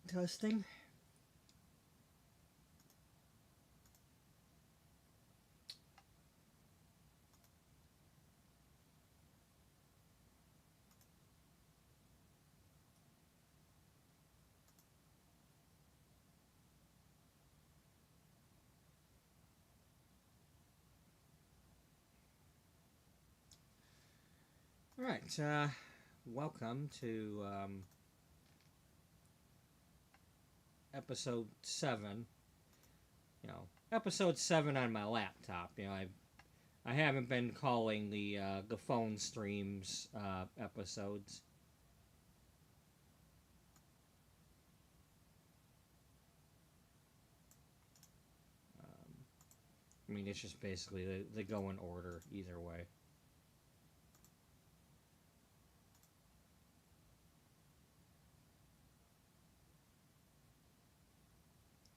Testing. All right. Welcome to episode 7. Episode 7 on my laptop. I haven't been calling the phone streams episodes. I mean, it's just basically they go in order either way.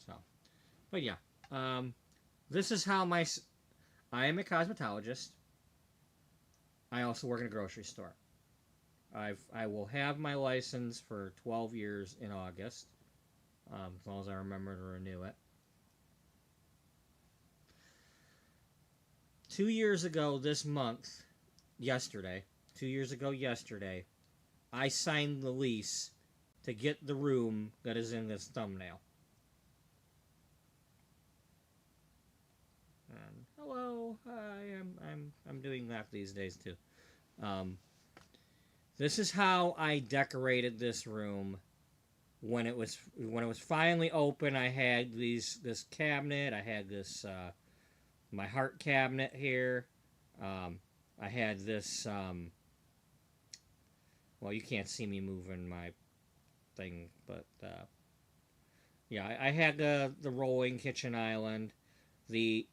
So, but yeah, this is how I am a cosmetologist. I also work in a grocery store. I will have my license for 12 years in August, as long as I remember to renew it. 2 years ago this month, yesterday, 2 years ago yesterday, I signed the lease to get the room that is in this thumbnail. And hello, hi, I'm doing that these days too. This is how I decorated this room when it was finally open. I had this cabinet. I had this my heart cabinet here. I had this. Well, you can't see me moving my thing, but yeah, I had the rolling kitchen island, the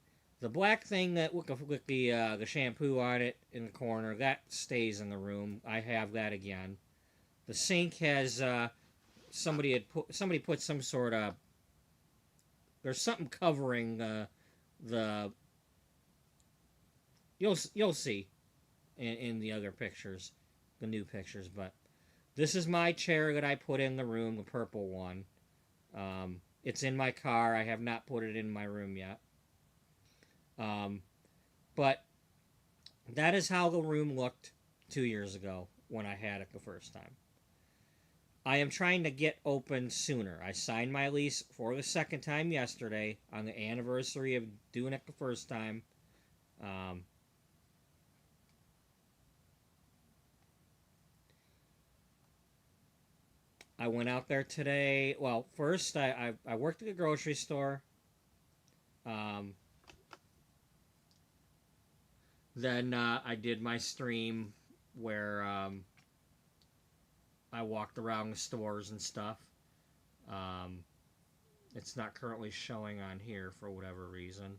black thing that with the shampoo on it in the corner that stays in the room. I have that again. The sink has somebody put some sort of, there's something covering the you'll see in the other pictures, the new pictures. But this is my chair that I put in the room, the purple one. It's in my car. I have not put it in my room yet. But that is how the room looked 2 years ago when I had it the first time. I am trying to get open sooner. I signed my lease for the second time yesterday on the anniversary of doing it the first time. I went out there today. Well, first I worked at a grocery store. Then I did my stream where I walked around the stores and stuff. It's not currently showing on here for whatever reason.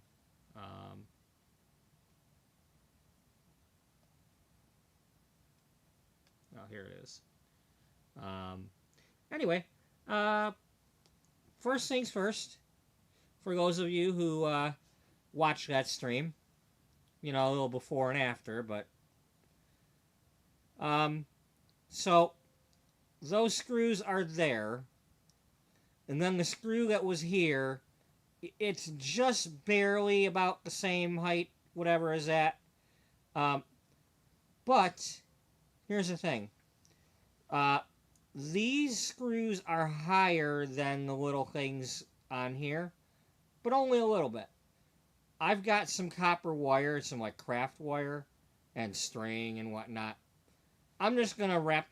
Oh, here it is. Anyway, first things first. For those of you who watched that stream, a little before and after, but so those screws are there, and then the screw that was here, it's just barely about the same height, whatever is that. But here's the thing. These screws are higher than the little things on here, but only a little bit. I've got some copper wire, some like craft wire and string and whatnot. I'm just gonna grab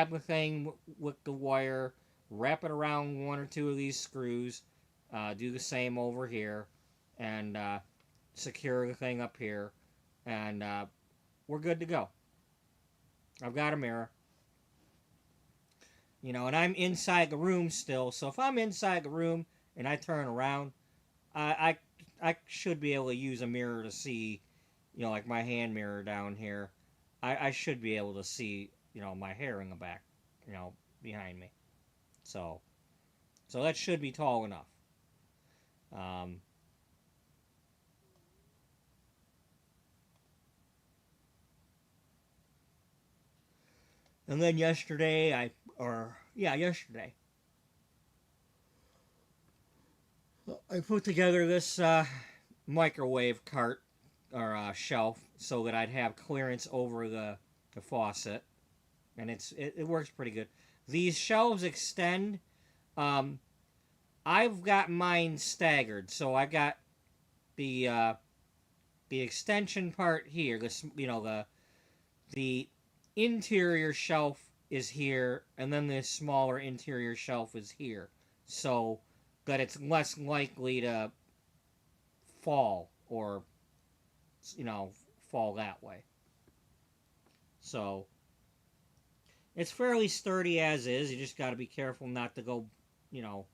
the thing with the wire, wrap it around one or two of these screws, do the same over here, and secure the thing up here, and we're good to go. I've got a mirror. And I'm inside the room still, so if I'm inside the room and I turn around, I should be able to use a mirror to see, like my hand mirror down here. I should be able to see, my hair in the back, behind me. So that should be tall enough. And then yesterday, yesterday, I put together this microwave cart or shelf so that I'd have clearance over the faucet, and it works pretty good. These shelves extend. Um, I've got mine staggered, so I got the uh, the extension part here. This the interior shelf is here, and then the smaller interior shelf is here, so that it's less likely to fall or you know fall that way. So it's fairly sturdy as is. You just got to be careful not to go, you know,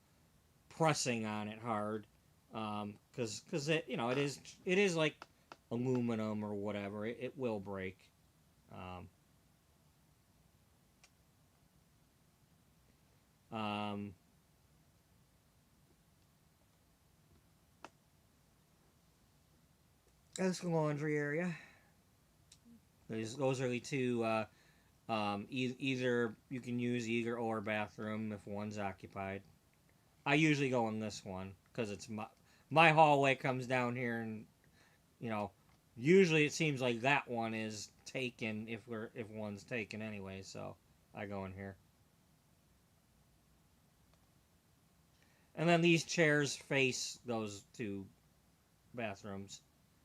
pressing on it hard, because it is like aluminum or whatever. It will break. Um, um, that's the laundry area. Those are the two. Either you can use either or bathroom if one's occupied. I usually go in this one because it's my hallway comes down here, and you know, usually it seems like that one is taken if one's taken anyway. So I go in here, and then these chairs face those two bathrooms,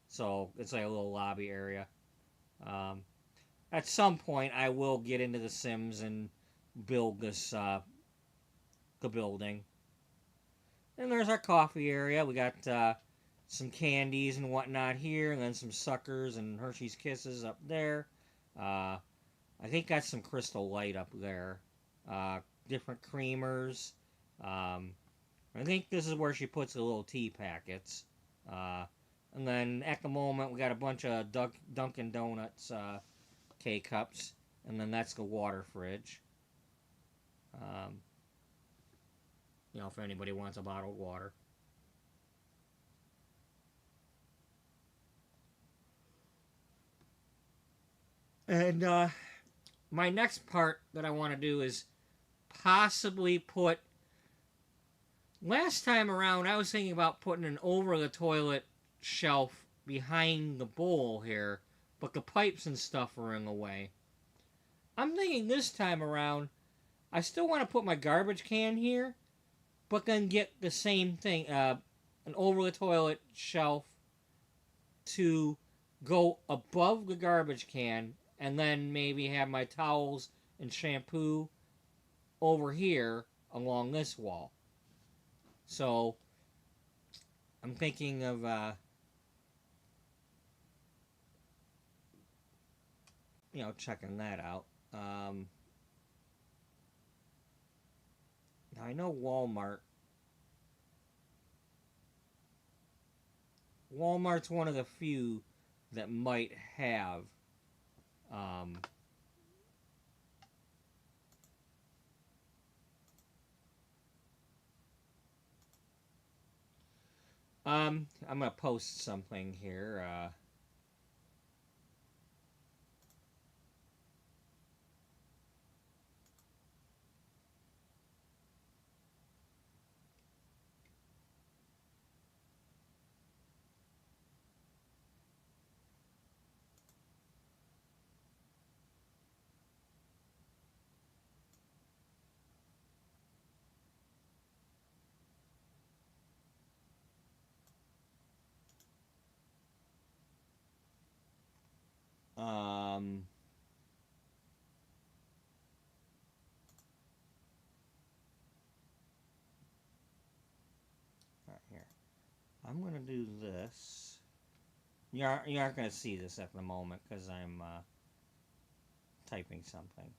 so it's like a little lobby area. Um, at some point, I will get into the Sims and build this the building. And there's our coffee area. We got some candies and whatnot here, and then some suckers and Hershey's Kisses up there. Uh, I think got some Crystal Light up there. Uh, Different creamers. Um, I think this is where she puts the little tea packets. Uh, and then at the moment, we got a bunch of Dunkin' Donuts K cups, and then that's the water fridge. Um, if anybody wants a bottled water. And my next part that I want to do is possibly put. Last time around, I was thinking about putting an over the toilet shelf behind the bowl here, but the pipes and stuff are in the way. I'm thinking this time around, I still want to put my garbage can here, but then get the same thing, an over the toilet shelf to go above the garbage can, and then maybe have my towels and shampoo over here along this wall. So I'm thinking of checking that out. Now I know Walmart's one of the few that might have um, I'm gonna post something here. Um, right here. I'm gonna do this. You aren't gonna see this at the moment because I'm typing something.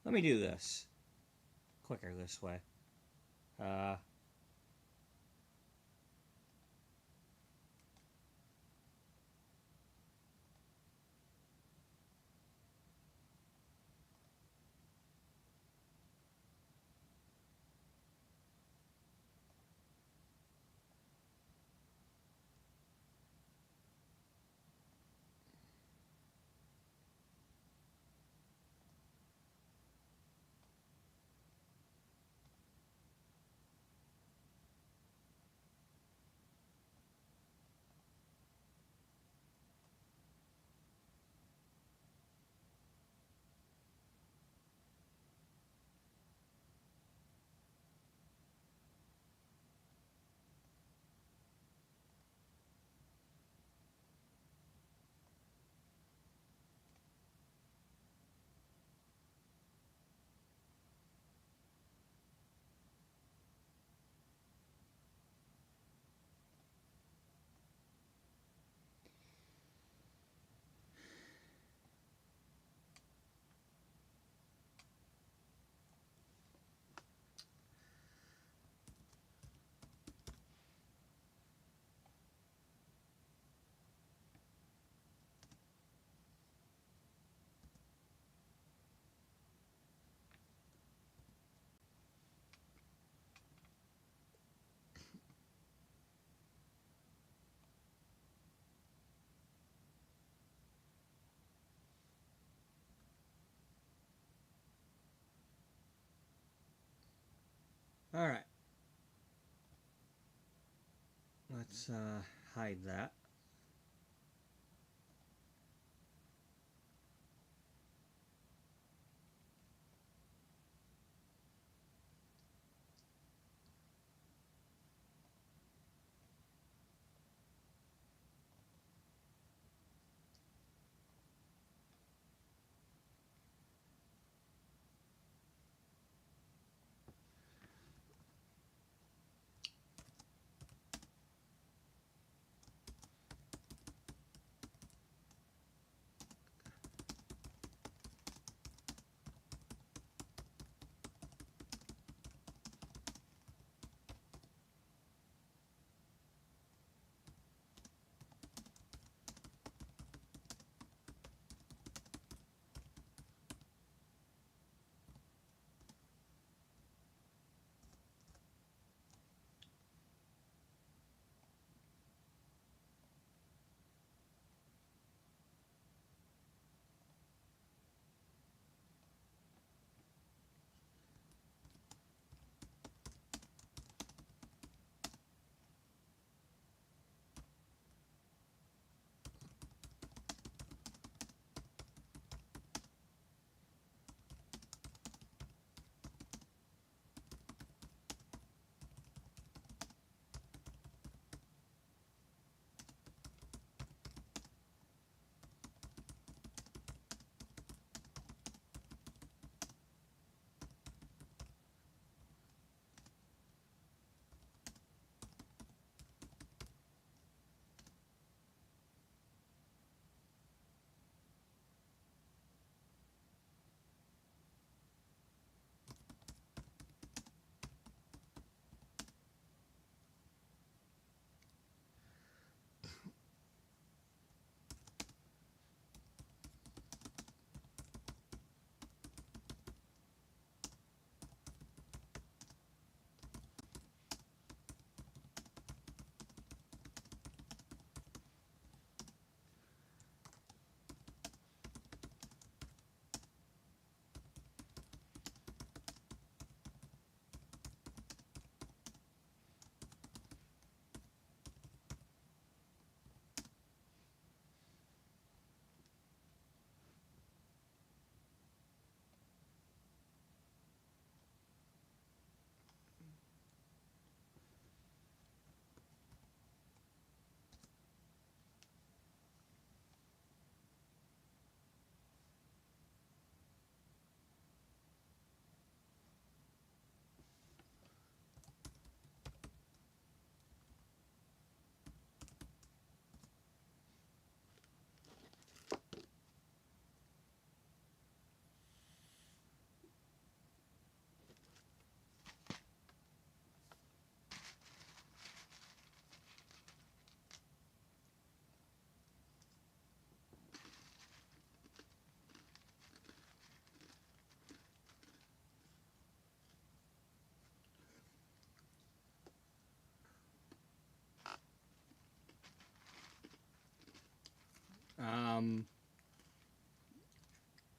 Let me do this. Quicker this way. Uh, all right. Let's hide that.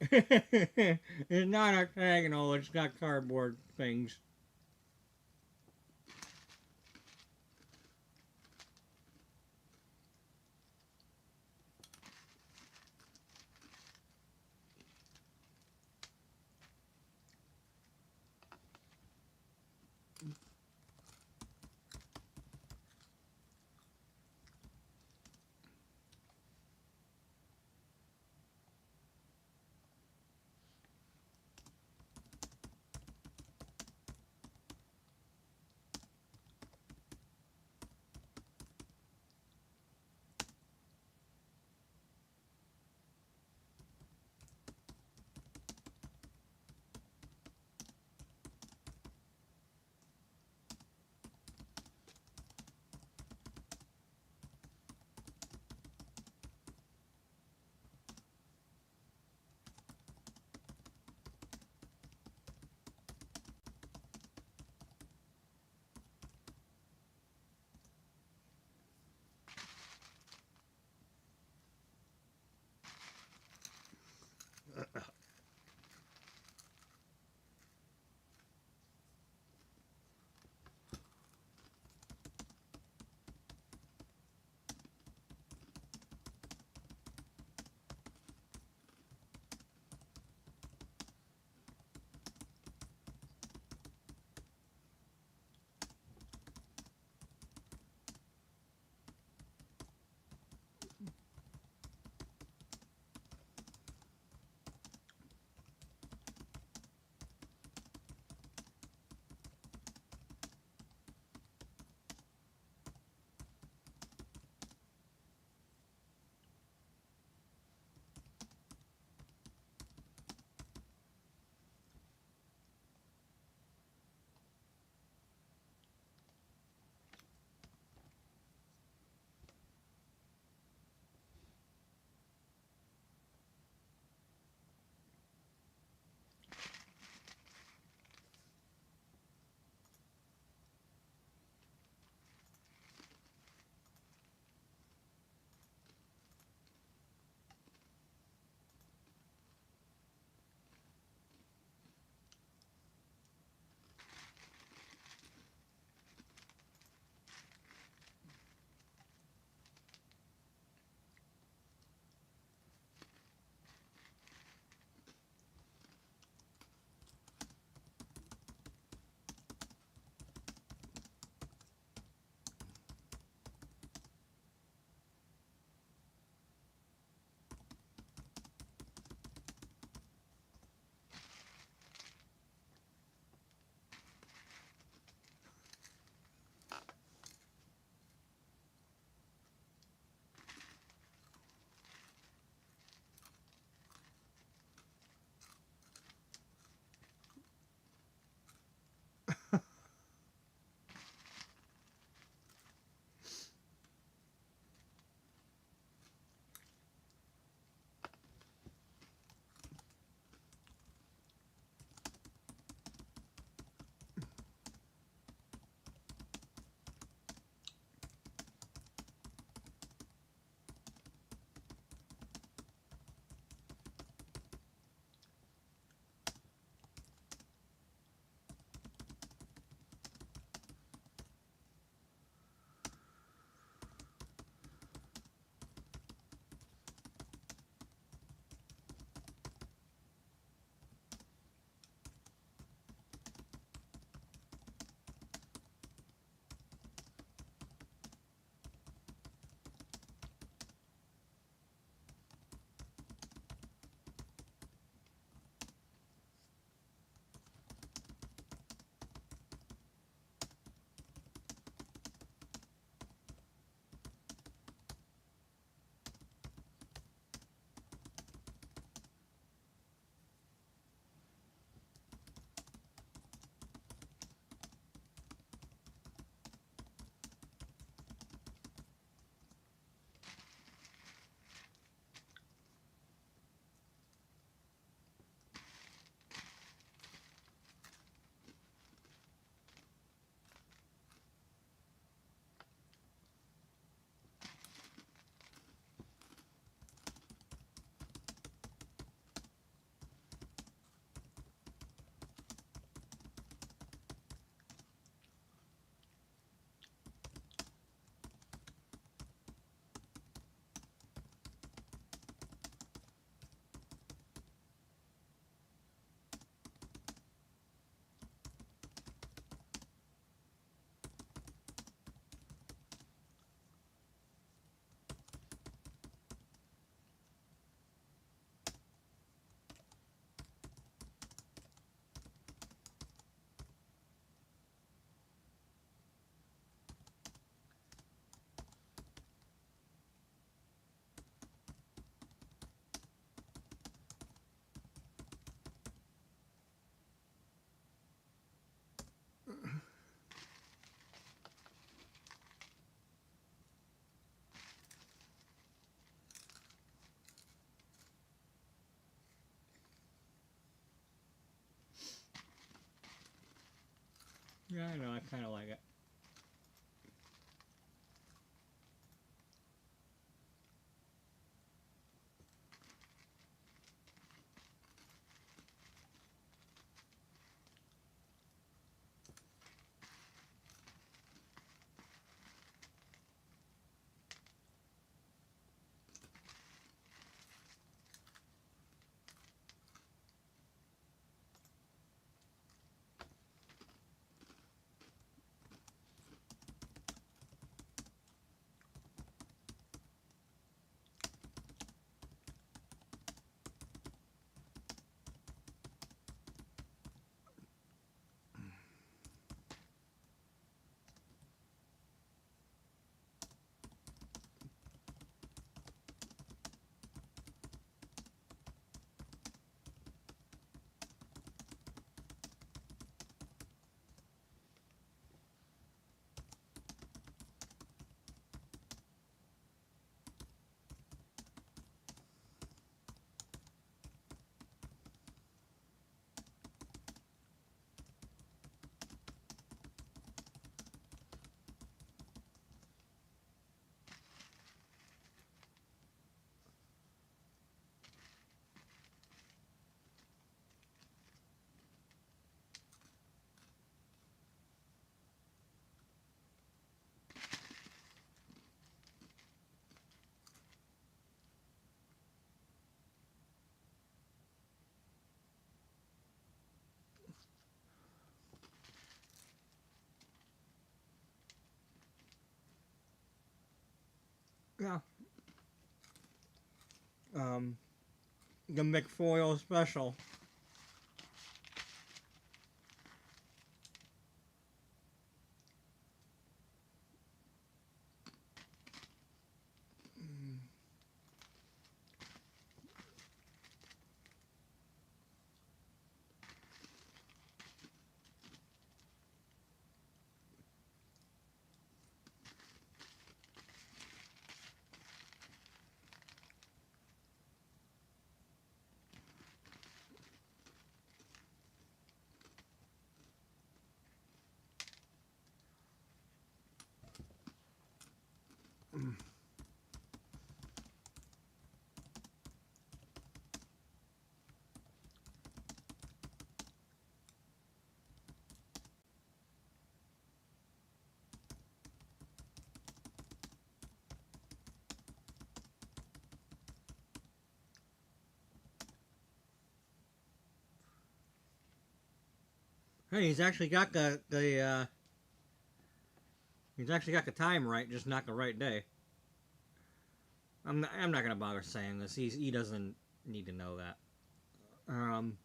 It's not octagonal. It's got cardboard things. Yeah, I know. I kind of like it. Yeah. Um, the McFoyle special. Hey, he's actually got the time right, just not the right day. I'm not gonna bother saying this. He doesn't need to know that. Um,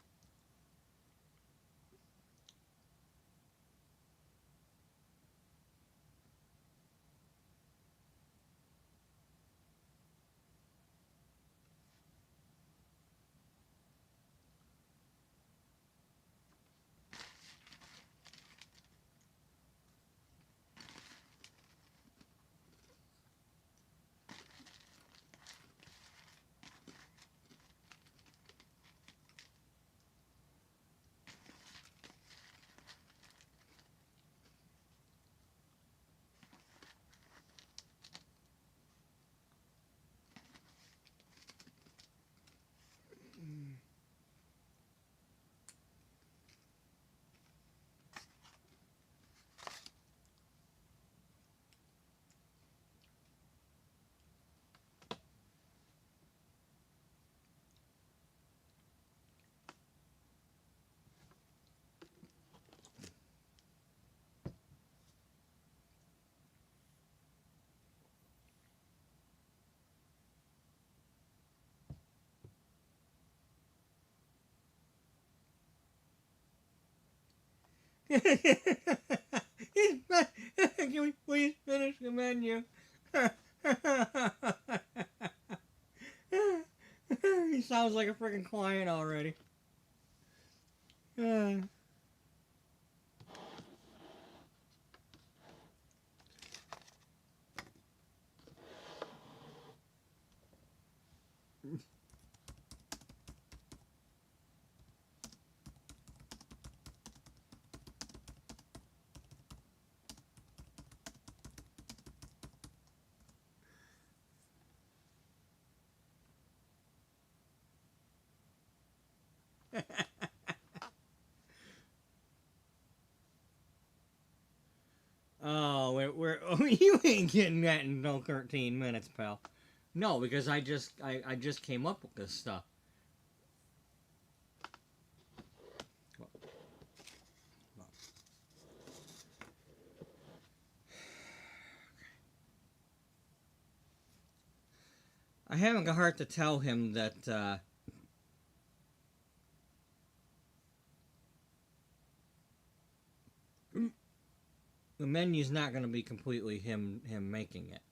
Can we please finish the menu? He sounds like a freaking client already. You ain't getting that in no 13 minutes, pal. No, because I just came up with this stuff. I haven't got heart to tell him that the menu's not going to be completely him making it.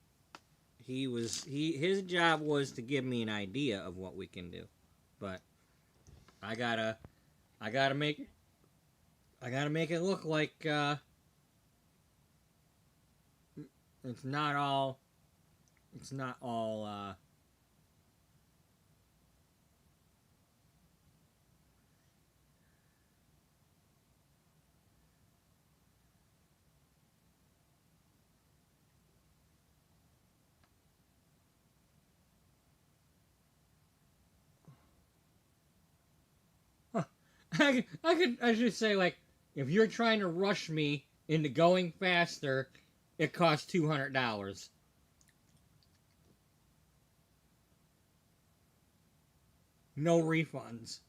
His job was to give me an idea of what we can do, but I gotta I gotta make I gotta make it look like it's not all it's not all I should say, like, if you're trying to rush me into going faster, it costs $200. No refunds.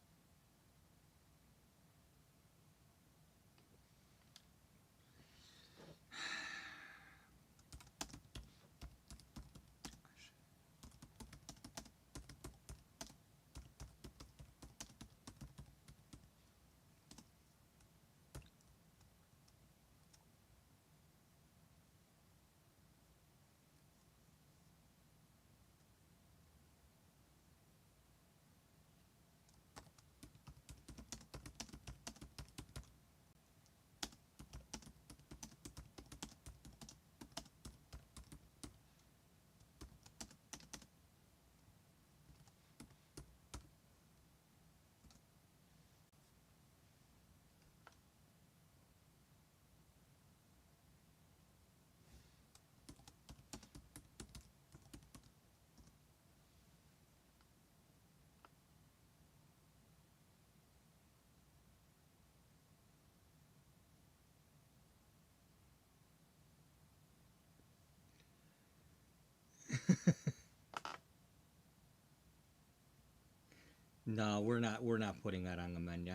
No, we're not putting that on the menu.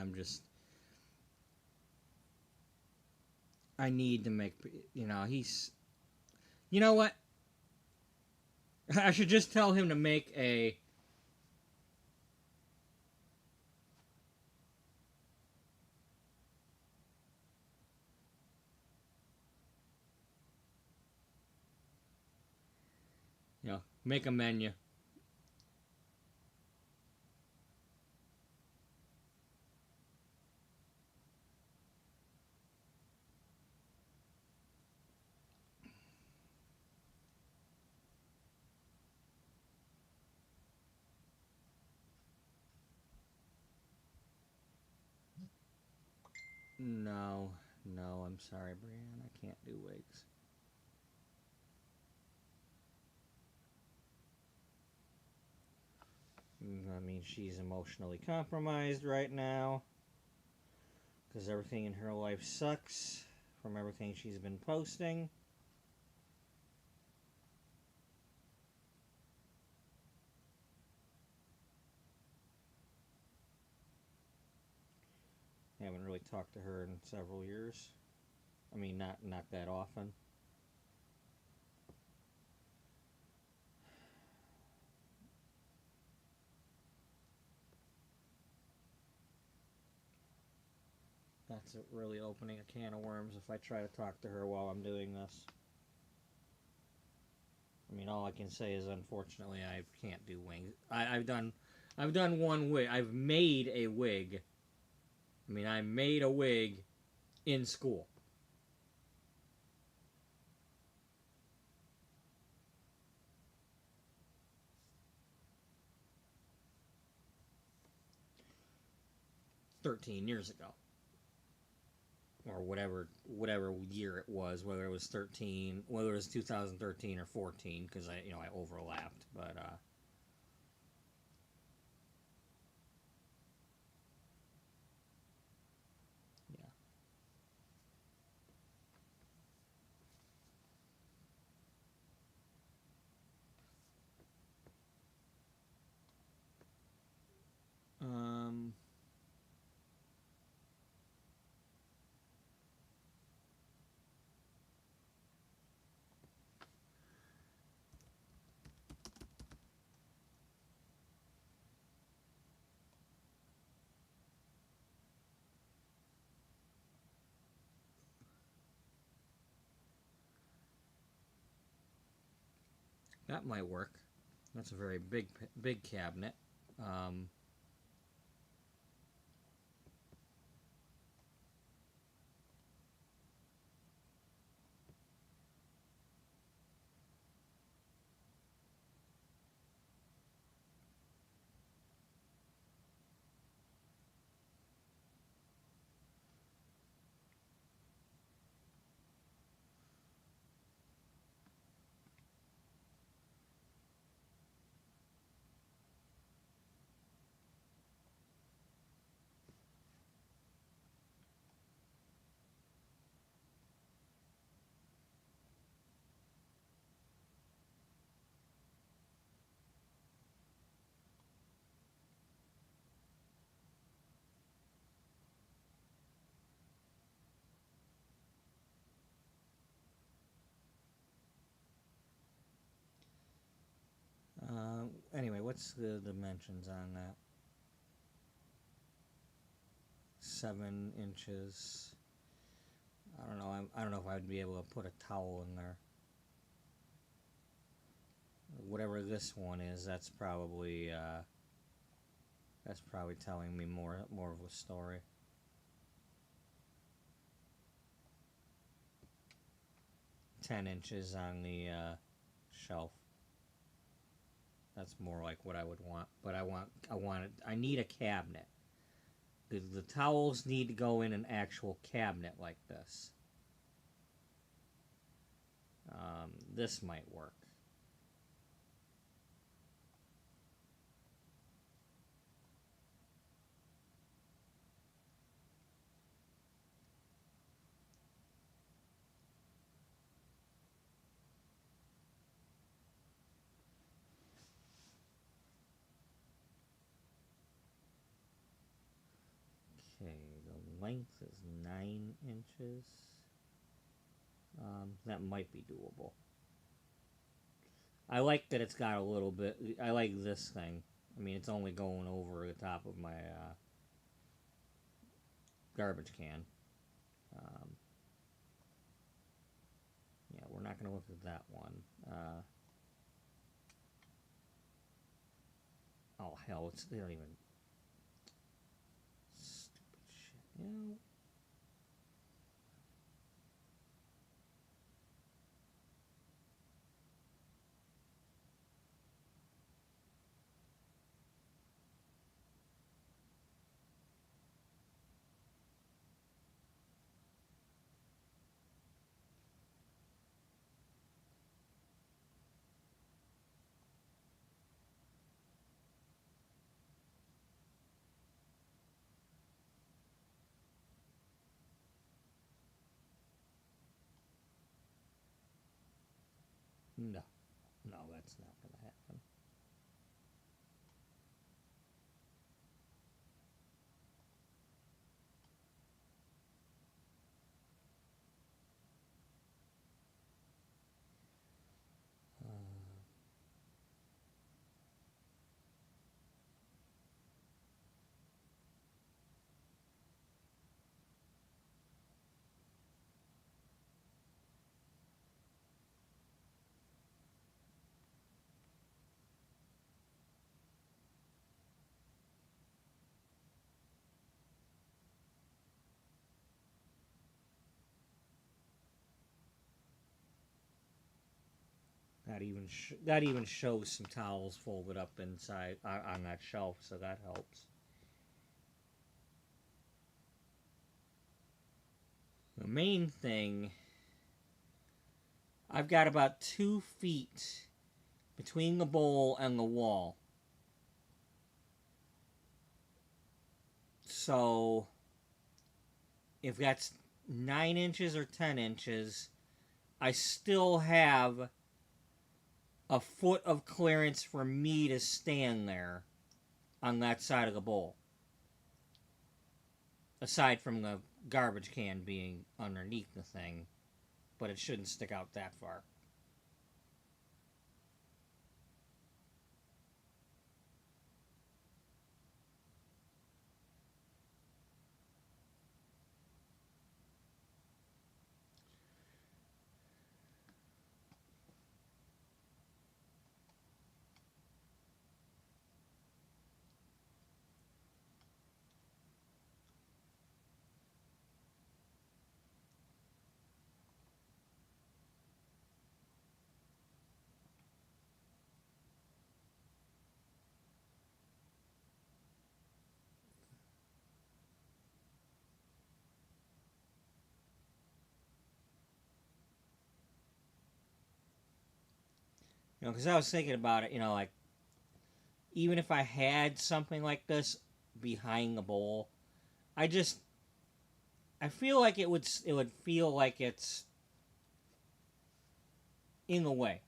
I need to make, you know what? I should just tell him to make a make a menu. No, no, I'm sorry, Brianne. I can't do wigs. I mean, she's emotionally compromised right now because everything in her life sucks from everything she's been posting. I haven't really talked to her in several years. I mean, not that often. That's really opening a can of worms if I try to talk to her while I'm doing this. I mean, all I can say is, unfortunately, I can't do wings. I've done one wig. I've made a wig. I mean, I made a wig in school. $13 years ago, or whatever year it was, whether it was 13, whether it was 2013 or 14, because I overlapped, but yeah. That might work. That's a very big cabinet. Um, anyway, what's the dimensions on that? 7 inches. I don't know. I don't know if I'd be able to put a towel in there. Whatever this one is, that's probably telling me more of a story. 10 inches on the shelf. That's more like what I would want. But I need a cabinet. The towels need to go in an actual cabinet like this. This might work. Okay, the length is 9 inches. That might be doable. I like that it's got a little bit. I like this thing. I mean, it's only going over the top of my garbage can. Um, yeah, we're not going to look at that one. Oh, hell, they don't even. Stupid shit. You know. No. No, that's not going to happen. That even shows some towels folded up inside on that shelf, so that helps. The main thing, I've got about 2 feet between the bowl and the wall. So if that's 9 inches or 10 inches, I still have a foot of clearance for me to stand there on that side of the bowl. Aside from the garbage can being underneath the thing, but it shouldn't stick out that far. Because I was thinking about it, like even if I had something like this behind the bowl, I just I feel like it would feel like it's in the way.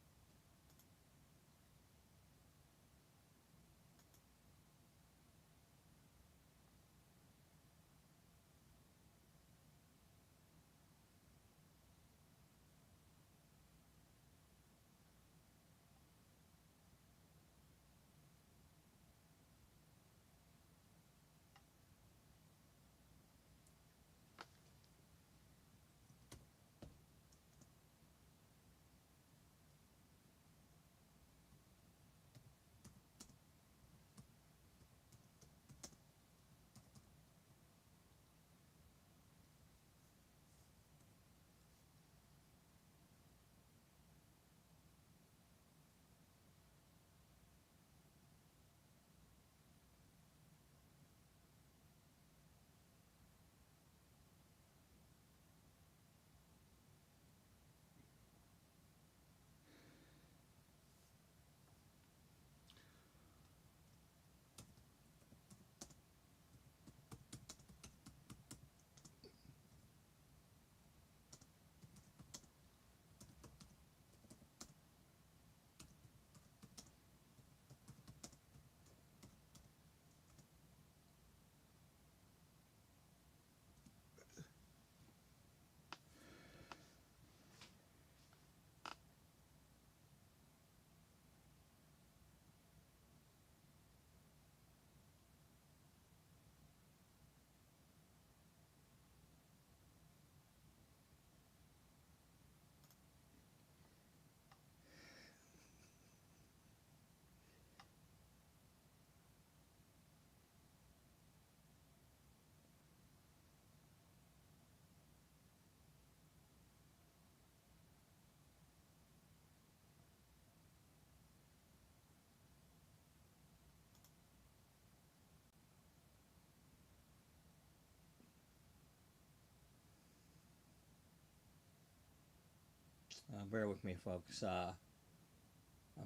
Bear with me, folks. I'm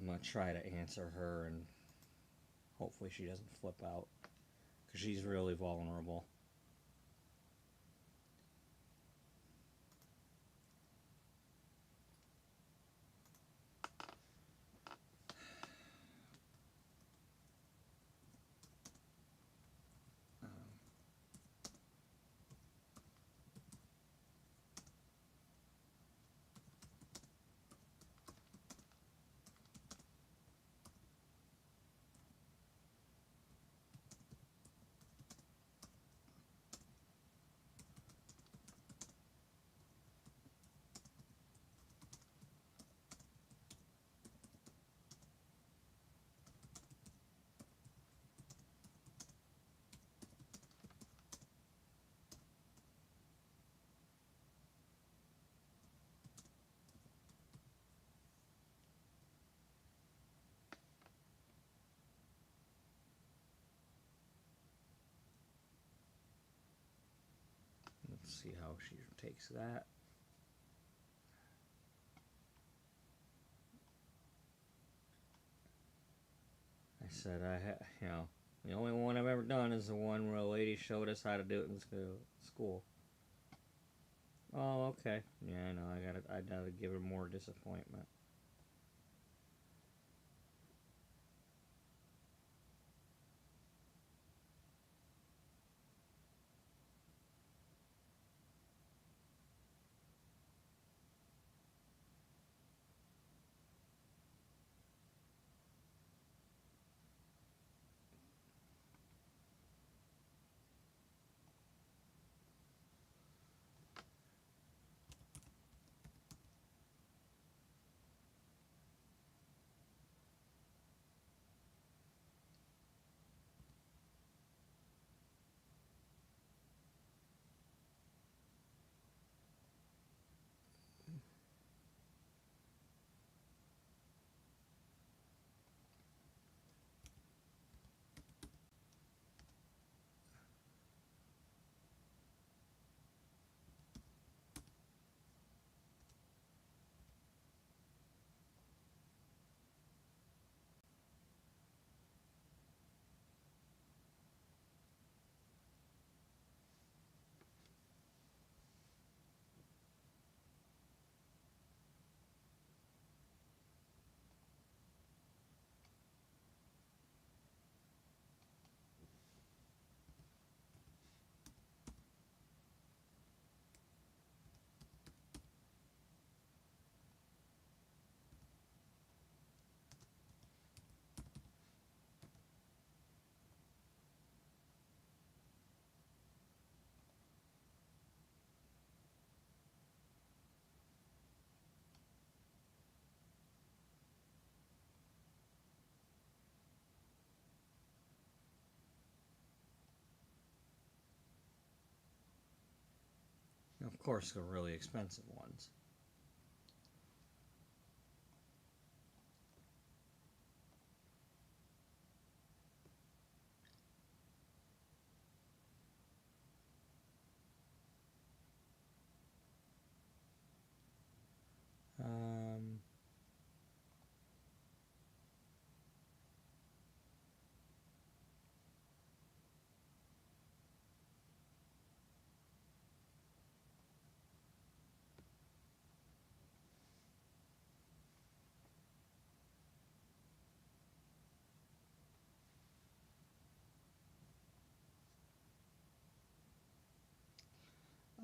gonna try to answer her, and hopefully she doesn't flip out because she's really vulnerable. Let's see how she takes that. I said the only one I've ever done is the one where a lady showed us how to do it in school. Oh, okay. Yeah, I know. I gotta give her more disappointment. of course, the really expensive ones. Um,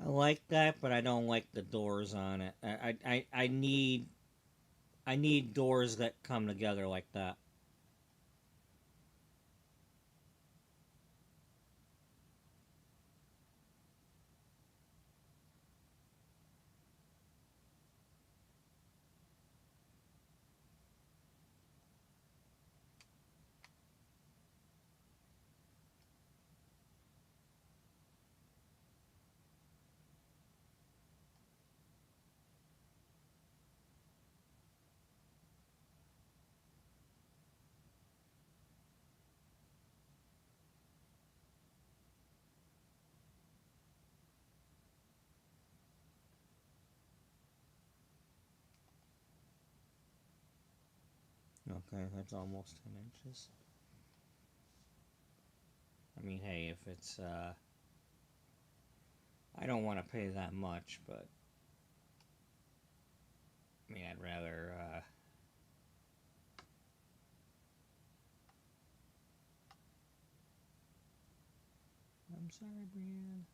I like that, but I don't like the doors on it. I need doors that come together like that. Okay, that's almost 10 inches. I mean, hey, if it's, I don't want to pay that much, but, I mean, I'd rather, I'm sorry, Brienne.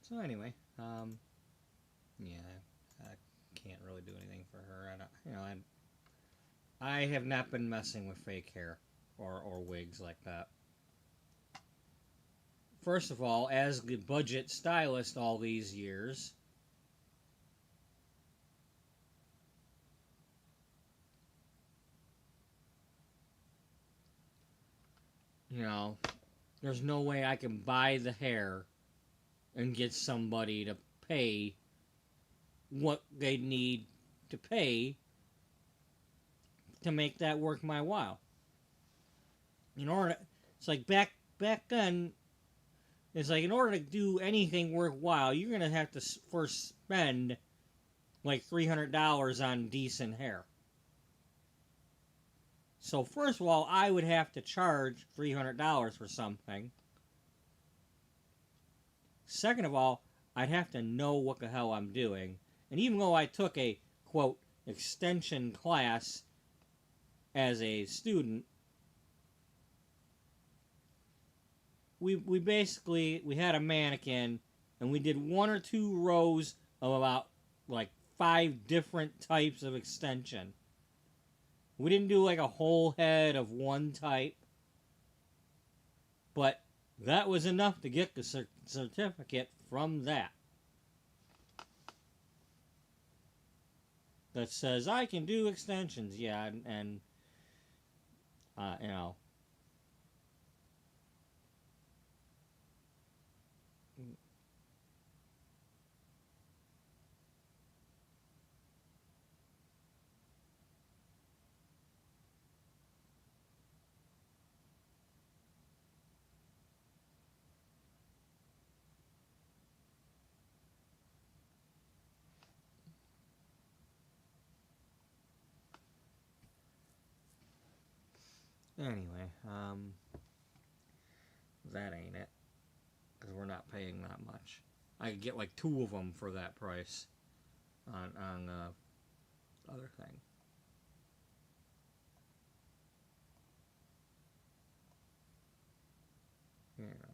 So anyway, yeah, I can't really do anything for her. I don't, I have not been messing with fake hair or wigs like that. First of all, as the budget stylist all these years, you know, there's no way I can buy the hair and get somebody to pay what they need to pay to make that work my while. In order, it's like back then, it's like in order to do anything worthwhile, you're gonna have to first spend like $300 on decent hair. So first of all, I would have to charge $300 for something. Second of all, I'd have to know what the hell I'm doing. And even though I took a quote extension class as a student, we basically we had a mannequin and we did one or two rows of about like 5 different types of extension. We didn't do like a whole head of one type, but that was enough to get the certificate from that. That says I can do extensions, yeah, and you know. Anyway, that ain't it, because we're not paying that much. I could get like 2 of them for that price on the other thing. You know.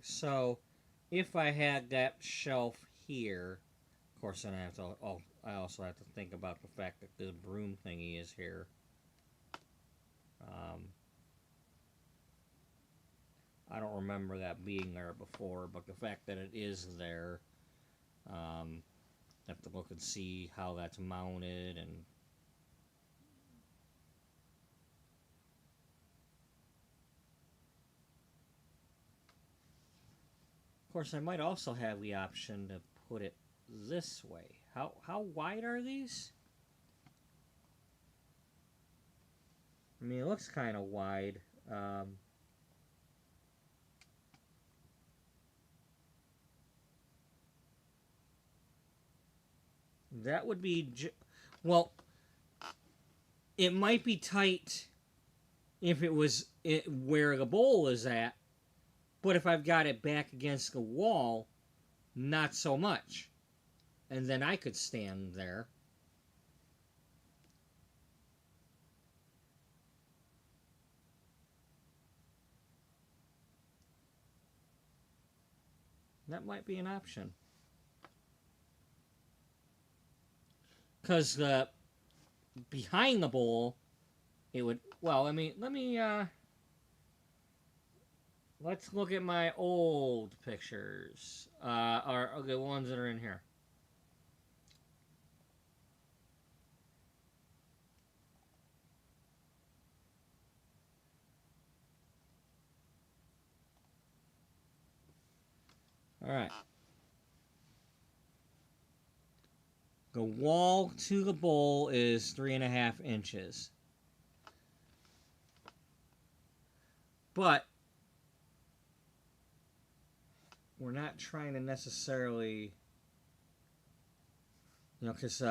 So, if I had that shelf here, of course, then I have to. Oh, I also have to think about the fact that the broom thingy is here. Um, I don't remember that being there before, but the fact that it is there, I have to look and see how that's mounted and. Of course, I might also have the option to put it this way. How wide are these? I mean, it looks kind of wide. That would be well. It might be tight if it was where the bowl is at, but if I've got it back against the wall, not so much. And then I could stand there. That might be an option. Because behind the bowl, it would. Well, I mean, let me. Let's look at my old pictures. Or the ones that are in here. All right. The wall to the bowl is 3.5 inches. But we're not trying to necessarily, because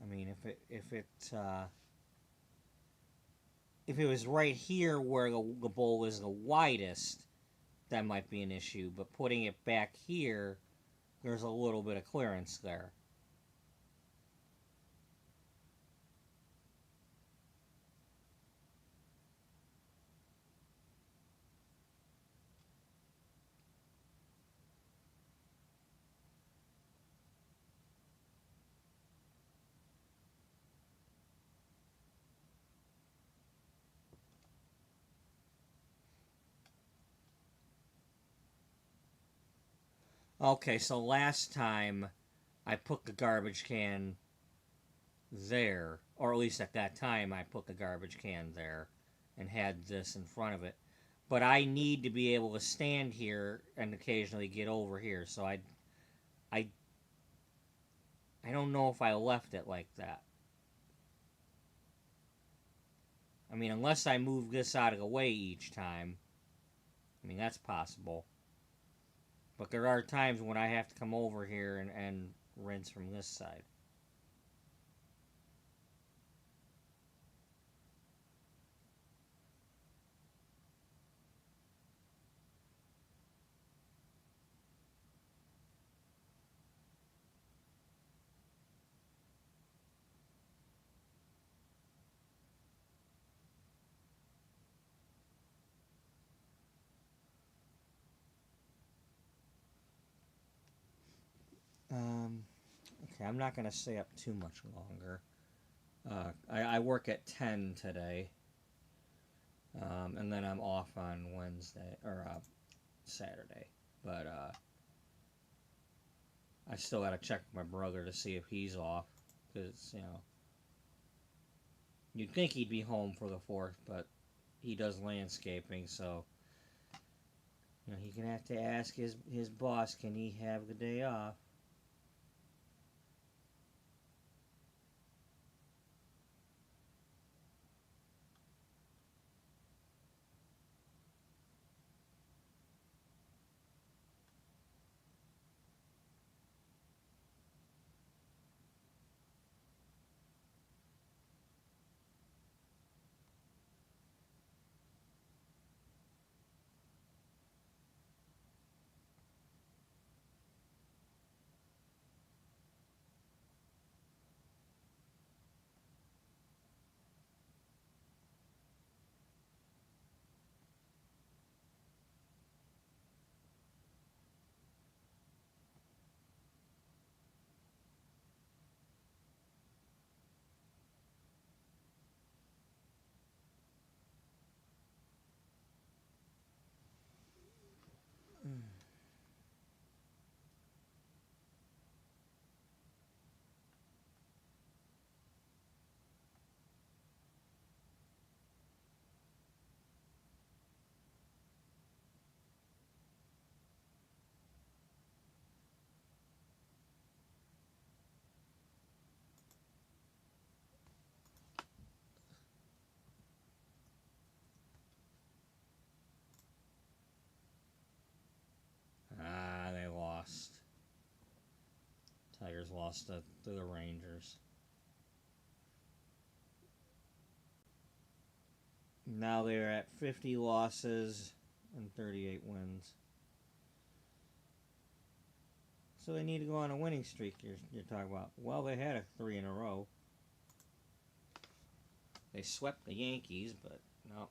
I mean, if it was right here where the bowl is the widest, that might be an issue. But putting it back here, there's a little bit of clearance there. Okay, so last time I put the garbage can there, or at least at that time I put the garbage can there and had this in front of it. But I need to be able to stand here and occasionally get over here, so I I don't know if I left it like that. I mean, unless I move this out of the way each time. I mean, that's possible. But there are times when I have to come over here and rinse from this side. Um, okay, I'm not going to stay up too much longer. I work at 10 today, and then I'm off on Wednesday, or Saturday. But I still got to check with my brother to see if he's off. Because, you'd think he'd be home for the 4th, but he does landscaping, so he's gonna have to ask his boss, can he have the day off? Ah, they lost. Tigers lost to the Rangers. Now they're at 50 losses and 38 wins. So they need to go on a winning streak. You're talking about. Well, they had a 3 in a row. They swept the Yankees, but no,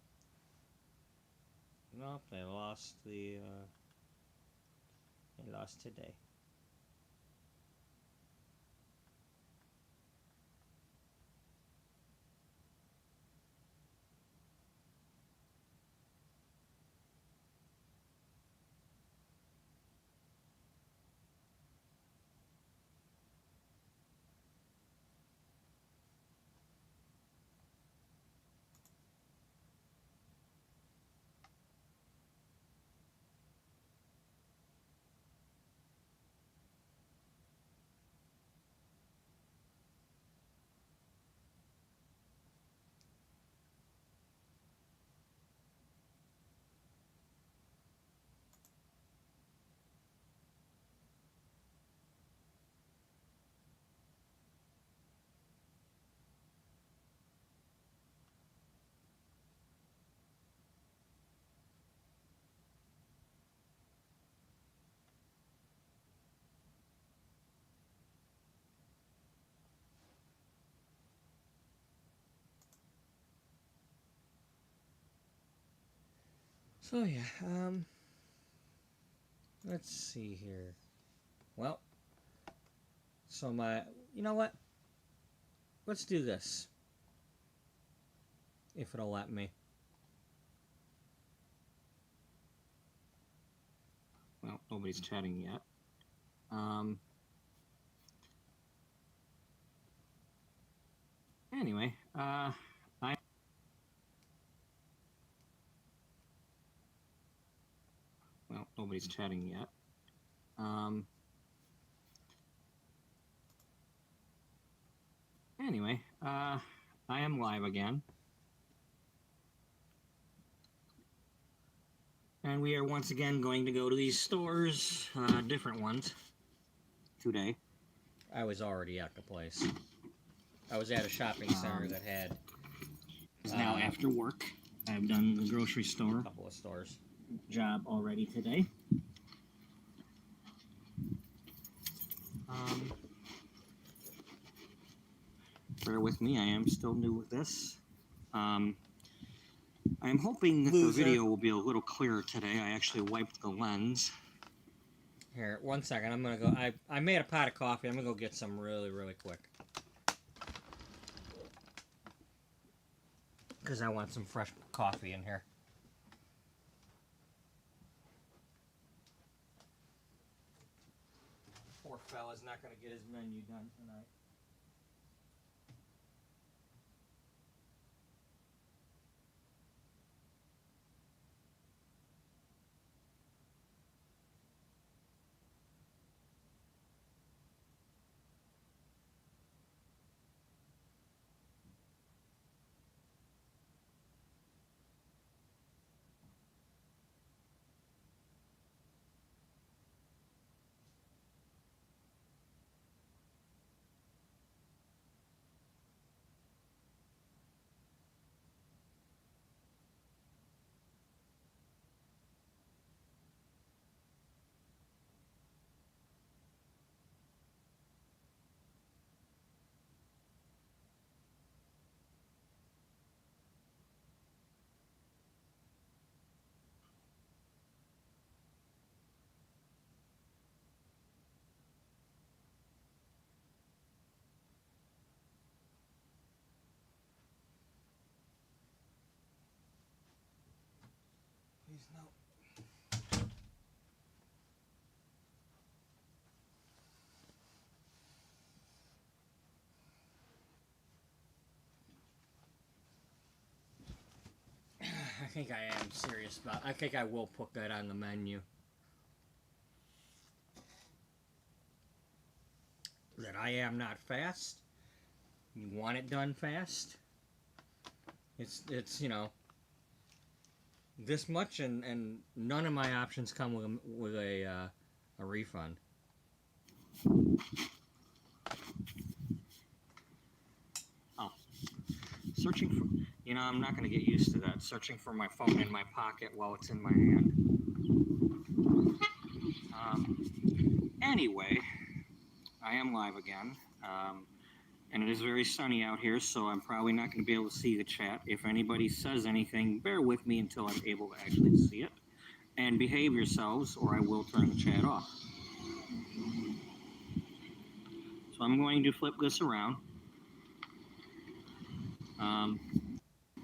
nope, they lost they lost today. So yeah, let's see here. Well, so you know what? Let's do this. If it'll let me. Well, nobody's chatting yet. Anyway, well, nobody's chatting yet. Anyway, I am live again. And we are once again going to go to these stores, different ones, today. I was already at the place. I was at a shopping center that had... It's now after work. I've done the grocery store. A couple of stores. Job already today. Bear with me, I am still new with this. I'm hoping that the video will be a little clearer today. I actually wiped the lens. Here, 1 second. I'm gonna go. I made a pot of coffee. I'm gonna go get some really, really quick. Because I want some fresh coffee in here. Poor fella's not gonna get his menu done tonight. Please no. I think I am serious about. I think I will put that on the menu. That I am not fast. You want it done fast. It's you know this much, and none of my options come with a refund. Oh, searching for. You know, I'm not going to get used to that. Searching for my phone in my pocket while it's in my hand. Anyway, I am live again. And it is very sunny out here, so I'm probably not going to be able to see the chat. If anybody says anything, bear with me until I'm able to actually see it. And behave yourselves, or I will turn the chat off. So I'm going to flip this around.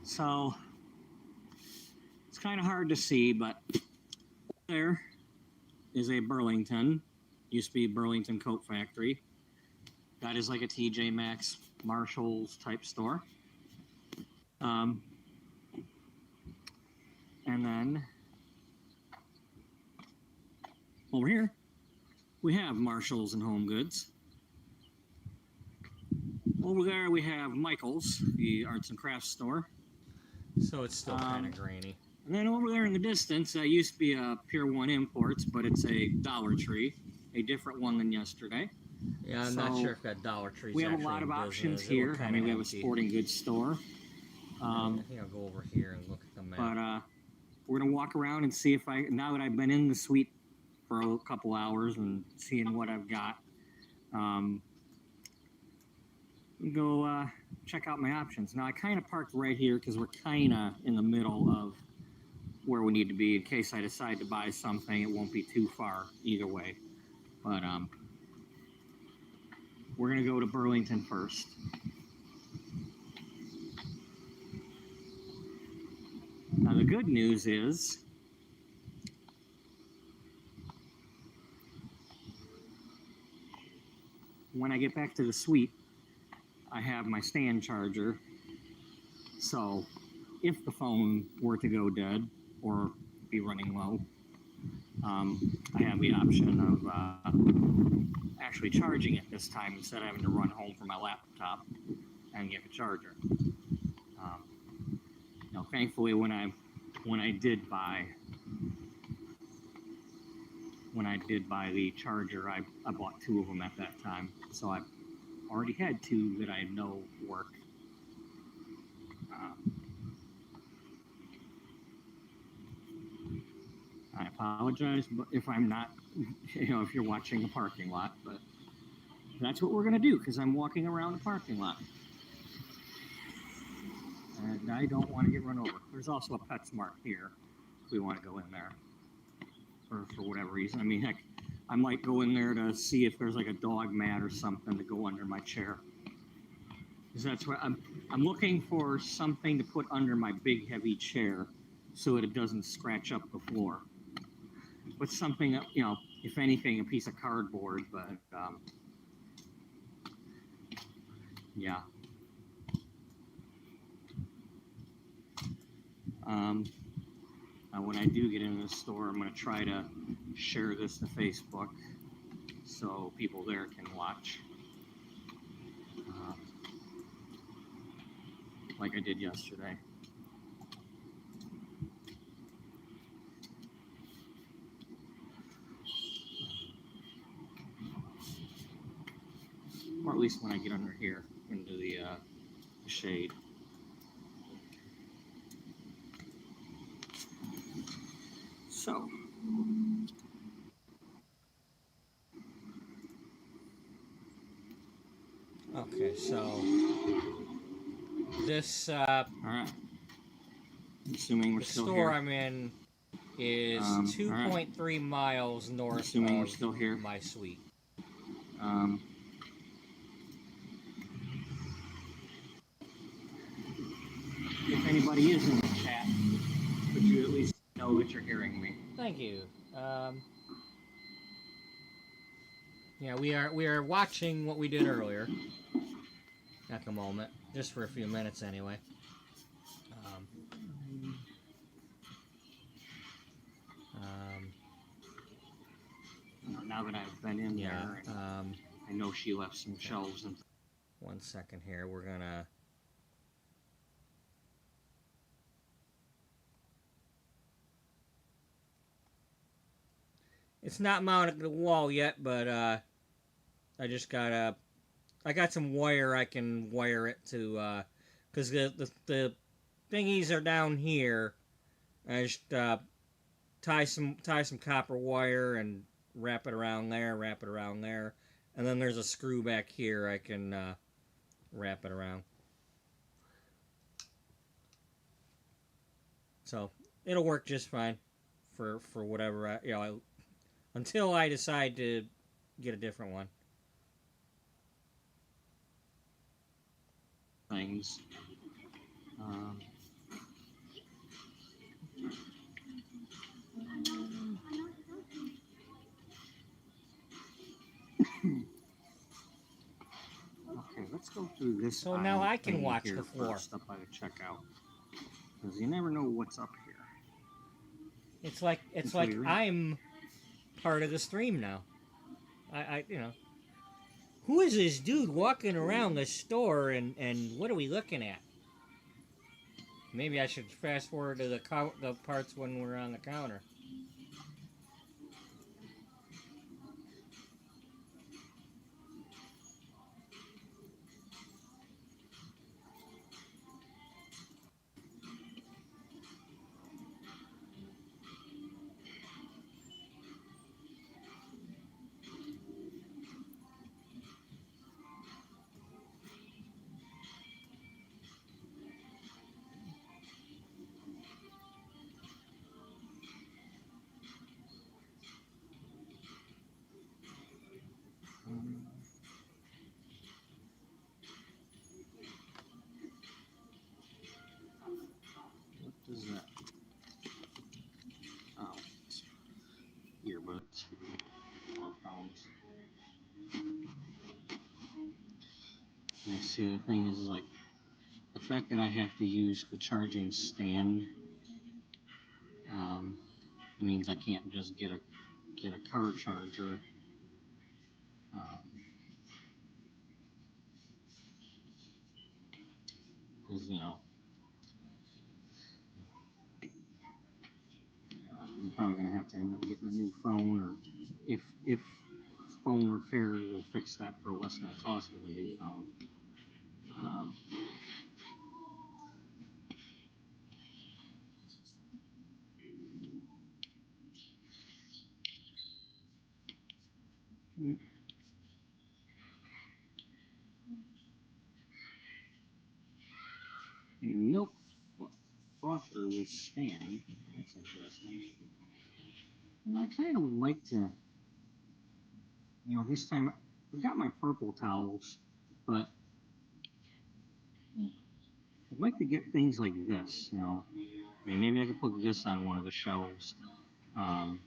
So it's kind of hard to see, but there is a Burlington. Used to be Burlington Coat Factory. That is like a TJ Maxx, Marshalls type store. And then over here, we have Marshalls and Home Goods. Over there, we have Michael's, the arts and crafts store. So it's still kind of grainy. And then over there in the distance, that used to be a Pier 1 Imports, but it's a Dollar Tree, a different one than yesterday. Yeah, I'm not sure if that Dollar Tree. We have a lot of options here. I mean, we have a sporting goods store. I think I'll go over here and look at the map. But we're gonna walk around and see if now that I've been in the suite for a couple hours and seeing what I've got, go check out my options. Now I kind of parked right here because we're kind of in the middle of where we need to be in case I decide to buy something. It won't be too far either way. But we're going to go to Burlington first. Now the good news is when I get back to the suite, I have my stand charger. So if the phone were to go dead or be running low, I have the option of actually charging it this time instead of having to run home for my laptop and get a charger. Thankfully, when I did buy the charger, I bought 2 of them at that time, so I've already had 2 that I know work. I apologize if I'm not, if you're watching the parking lot, but that's what we're going to do because I'm walking around the parking lot. And I don't want to get run over. There's also a PetSmart here if we want to go in there for whatever reason. I mean, heck, I might go in there to see if there's like a dog mat or something to go under my chair. Because that's what I'm looking for, something to put under my big heavy chair so that it doesn't scratch up the floor. With something, if anything, a piece of cardboard, but yeah. When I do get into the store, I'm going to try to share this to Facebook so people there can watch, like I did yesterday. Or at least when I get under here into the shade. So, okay, so this all right. Assuming we're still here. The store I'm in is 2.3 miles north Assuming we're still here. My suite. If anybody is in the chat, would you at least know that you're hearing me? Thank you. Yeah, we are watching what we did earlier at the moment, just for a few minutes anyway. Now that I've been in there, I know she left some shelves. And 1 second here, we're gonna. It's not mounted to the wall yet, but I got some wire I can wire it to, because the thingies are down here. I just tie some copper wire and wrap it around there, and then there's a screw back here I can wrap it around. So it'll work just fine for whatever until I decide to get a different one. Things. Okay, let's go through this. So now I can watch the floor. Stuff I would check out, because you never know what's up here. It's like I'm part of the stream now. I who is this dude walking around the store and what are we looking at? Maybe I should fast forward to the parts when we're on the counter. see, the thing is, like, the fact that I have to use the charging stand um, means I can't just get a car charger. Because, I'm probably going to have to end up getting a new phone, or if phone repair will fix that for less than the cost of a new phone. Um, Milk frother with stand. That's interesting. And I kind of would like to, this time I've got my purple towels, but I'd like to get things like this. I mean, maybe I could put this on one of the shelves. Um,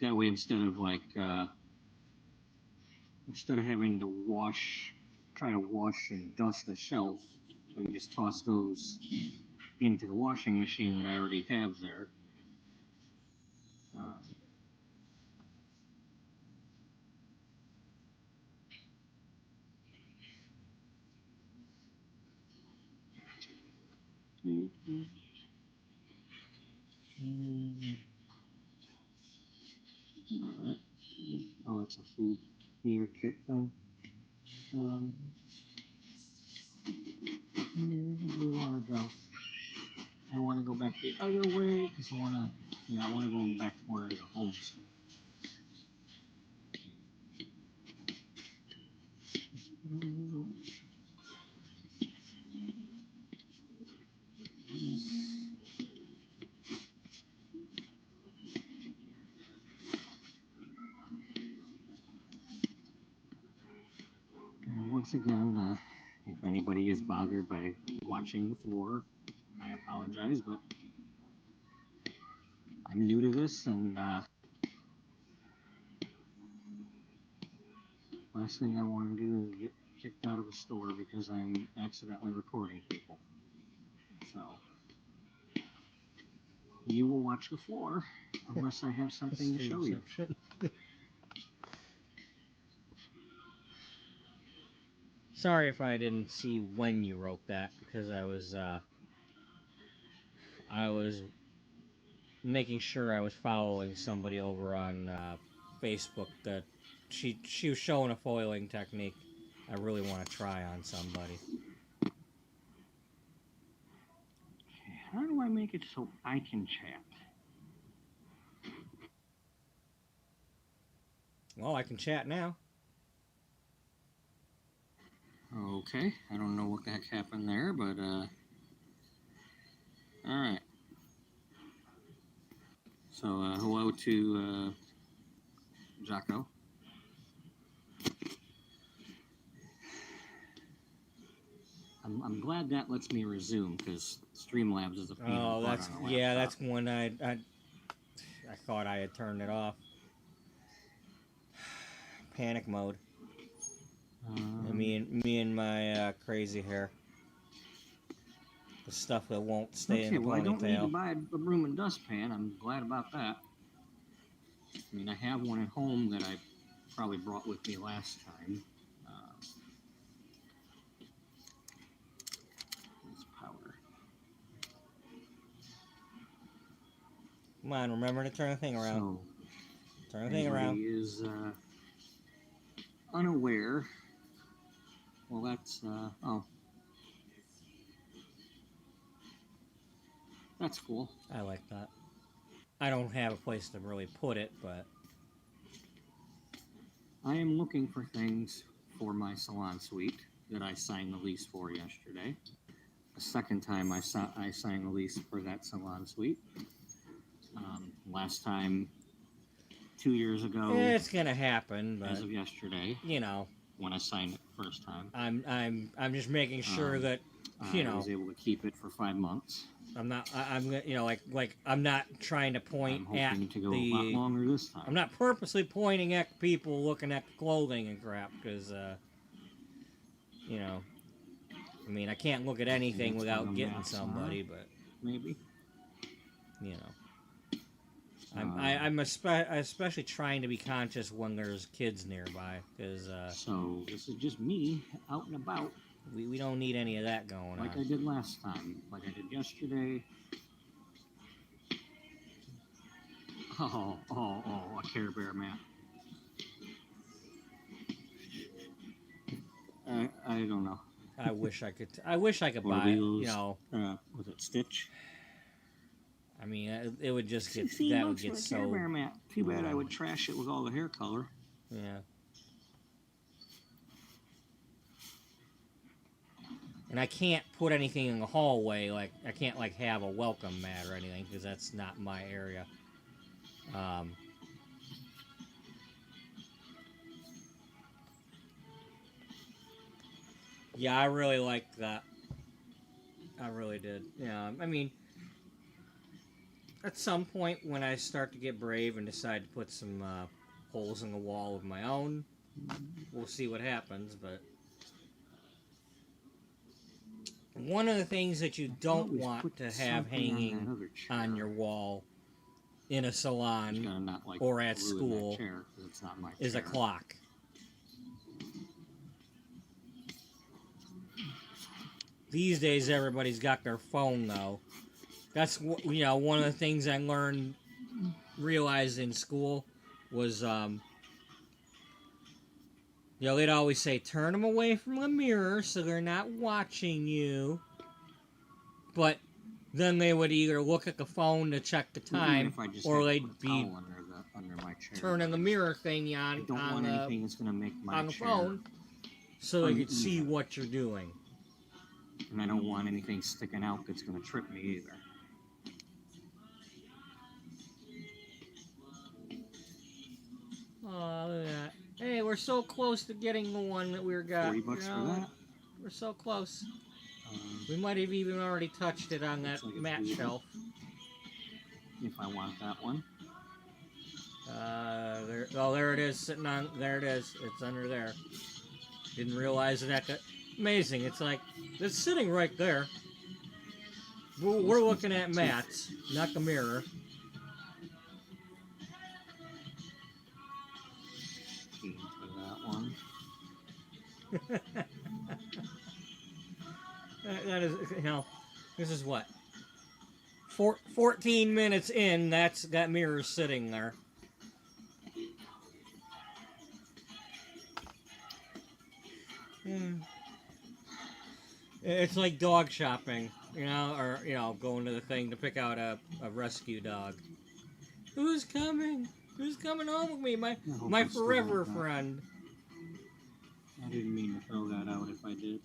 that way, instead of having to try to wash and dust the shelf, I can just toss those into the washing machine that I already have there. Uh, oh, it's a food here kit thing. Um, we want to go. I want to go back the other way because I want to go back to where the homes. And once again, if anybody is bothered by watching the floor, I apologize, but I'm new to this, and last thing I want to do is get kicked out of the store because I'm accidentally recording people. So, you will watch the floor unless I have something to show you. Sorry if I didn't see when you wrote that, because I was making sure I was following somebody over on Facebook that she was showing a foiling technique I really want to try on somebody. How do I make it so I can chat? Well, I can chat now. Okay, I don't know what the heck happened there, but alright. So, hello to Jocko. I'm glad that lets me resume because Streamlabs is a pain in the butt on a laptop. That's when I thought I had turned it off. Panic mode. Me and my crazy hair. The stuff that won't stay in the ponytail. Well, I don't need to buy a broom and dustpan. I'm glad about that. I mean, I have one at home that I probably brought with me last time. It's powder. Come on, remember to turn the thing around. So, turn the thing around. Is unaware. Well, that's oh, that's cool. I like that. I don't have a place to really put it, but I am looking for things for my Salon suite that I signed the lease for yesterday. The second time I signed the lease for that Salon suite. Last time, 2 years ago. It's gonna happen, but as of yesterday, when I signed it the first time. I'm just making sure that I was able to keep it for 5 months. I'm not. I'm not trying to point I'm at hoping to go a lot longer this time. I'm not purposely pointing at people looking at the clothing and crap because I mean, I can't look at anything That's without where the getting mats somebody, are. but Maybe. you know, I'm especially trying to be conscious when there's kids nearby, because So this is just me out and about, we don't need any of that going like on. I did last time, like I did yesterday. Oh, a Care Bear mat. I don't know. I wish I could. I wish I could Or buy. we You used, know, was it Stitch? I mean, it would just get $16 that would for get a Care so. Bear mat. Too bad I would trash it with all the hair color. Yeah. And I can't put anything in the hallway. Like I can't like have a welcome mat or anything because that's not my area. Yeah, I really liked that. I really did. Yeah, I mean, at some point when I start to get brave and decide to put some holes in the wall of my own, we'll see what happens. But one of the things that you don't Always want put to have something hanging on that other chair. on your wall in a Just salon gotta not like or at ruin school that chair, 'cause it's not my is a chair. clock. These days, everybody's got their phone though. That's one of the things I realized in school was they'd always say turn them away from the mirror so they're not watching you. But then they would either look at the phone to check the Even time, if I just or have to they'd put a be towel under my chair. turning the mirror thing I on don't want anything that's gonna make my on the chair phone so they could see uneven. what you're doing. And I don't want anything sticking out that's gonna trip me either. Oh, look at that. Hey, we're so close to getting the one that we got. $40 for that. We're so close. Um, We might have even already touched it on that looks like it's mat leaving. shelf. If I want that one. There it is, sitting on. There it is. It's under there. Didn't realize that. Amazing. It's like it's sitting right there. We're looking at mats, not the mirror. For that one. That is, this is what? 14 minutes in, that mirror's sitting there. It's like dog shopping, or going to the thing to pick out a rescue dog. Who's coming? Who's coming home with me? My forever friend. I didn't mean to throw that out if I did.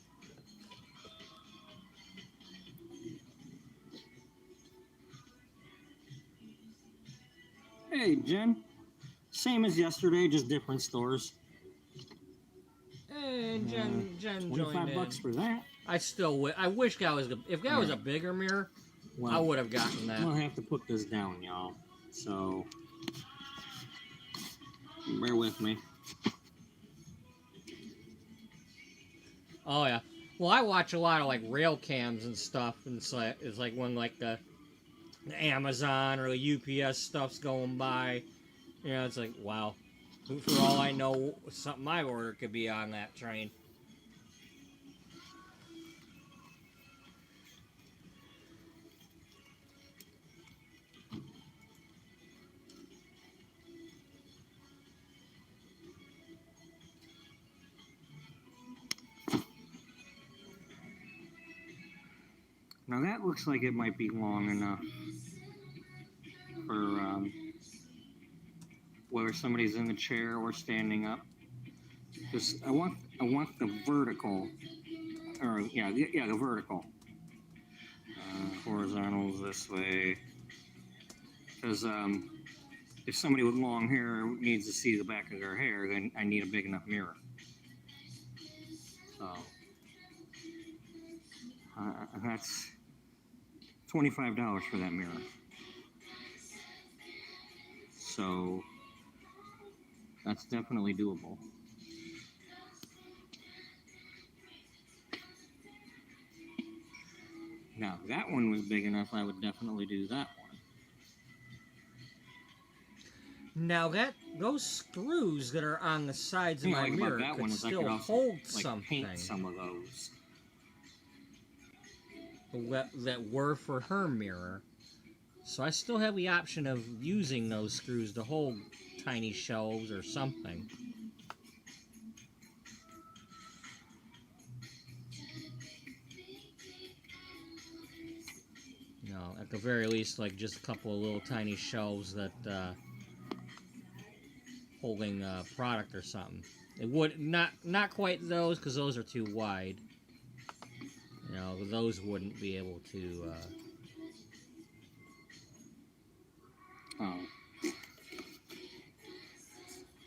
Hey, Jen. Same as yesterday, just different stores. Hey, Jen joined $25 for that. I wish that was if that was a bigger mirror, I would have gotten that. We'll have to put this down, y'all. So bear with me. Oh yeah. Well, I watch a lot of like rail cams and stuff, and it's like when like the Amazon or the UPS stuff's going by. It's like wow. For all I know, something I ordered could be on that train. Now that looks like it might be long enough for whether somebody's in the chair or standing up. Because I want the vertical, or the vertical. Horizontals this way. Because if somebody with long hair needs to see the back of their hair, then I need a big enough mirror. So that's $25 for that mirror. So that's definitely doable. Now, if that one was big enough, I would definitely do that one. Now those screws that are on the sides of my mirror that could one is I still could also, hold like, something paint some of those. that were for her mirror. So I still have the option of using those screws to hold tiny shelves or something. You know, at the very least, like just a couple of little tiny shelves that holding product or something. It would not quite those because those are too wide. You know, those wouldn't be able to. Oh.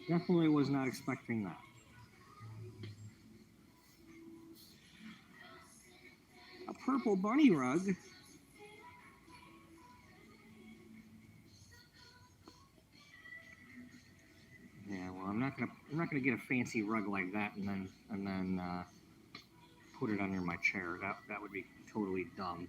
Definitely was not expecting that. A purple bunny rug. Yeah, well, I'm not gonna get a fancy rug like that and then put it under my chair. That would be totally dumb.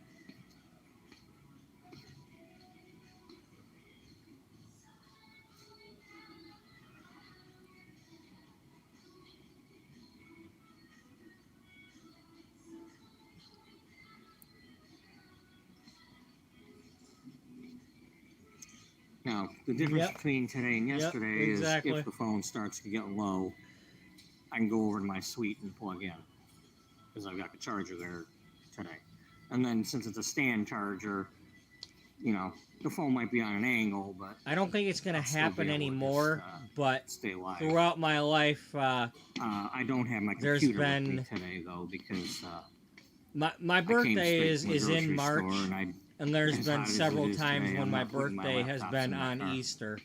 Now, the difference between today and yesterday is if the phone starts to get low, I can go over to my suite and plug in because I've got the charger there today. And then since it's a stand charger, you know, the phone might be on an angle, but I don't think it's going to happen anymore. But stay live. Throughout my life, I don't have my computer with me today though because my birthday is in March, and there's been several times when my birthday has been on Easter.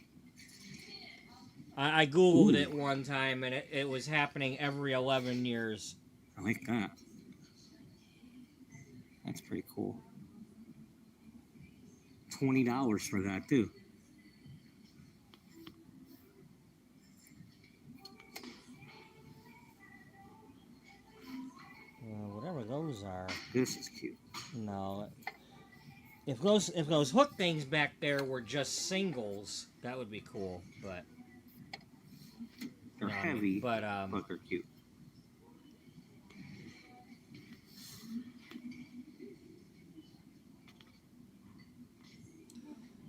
I googled it one time, and it was happening every 11 years. I like that. That's pretty cool. $20 for that too. Whatever those are. This is cute. No. If those hook things back there were just singles, that would be cool. But they're heavy, but they're cute.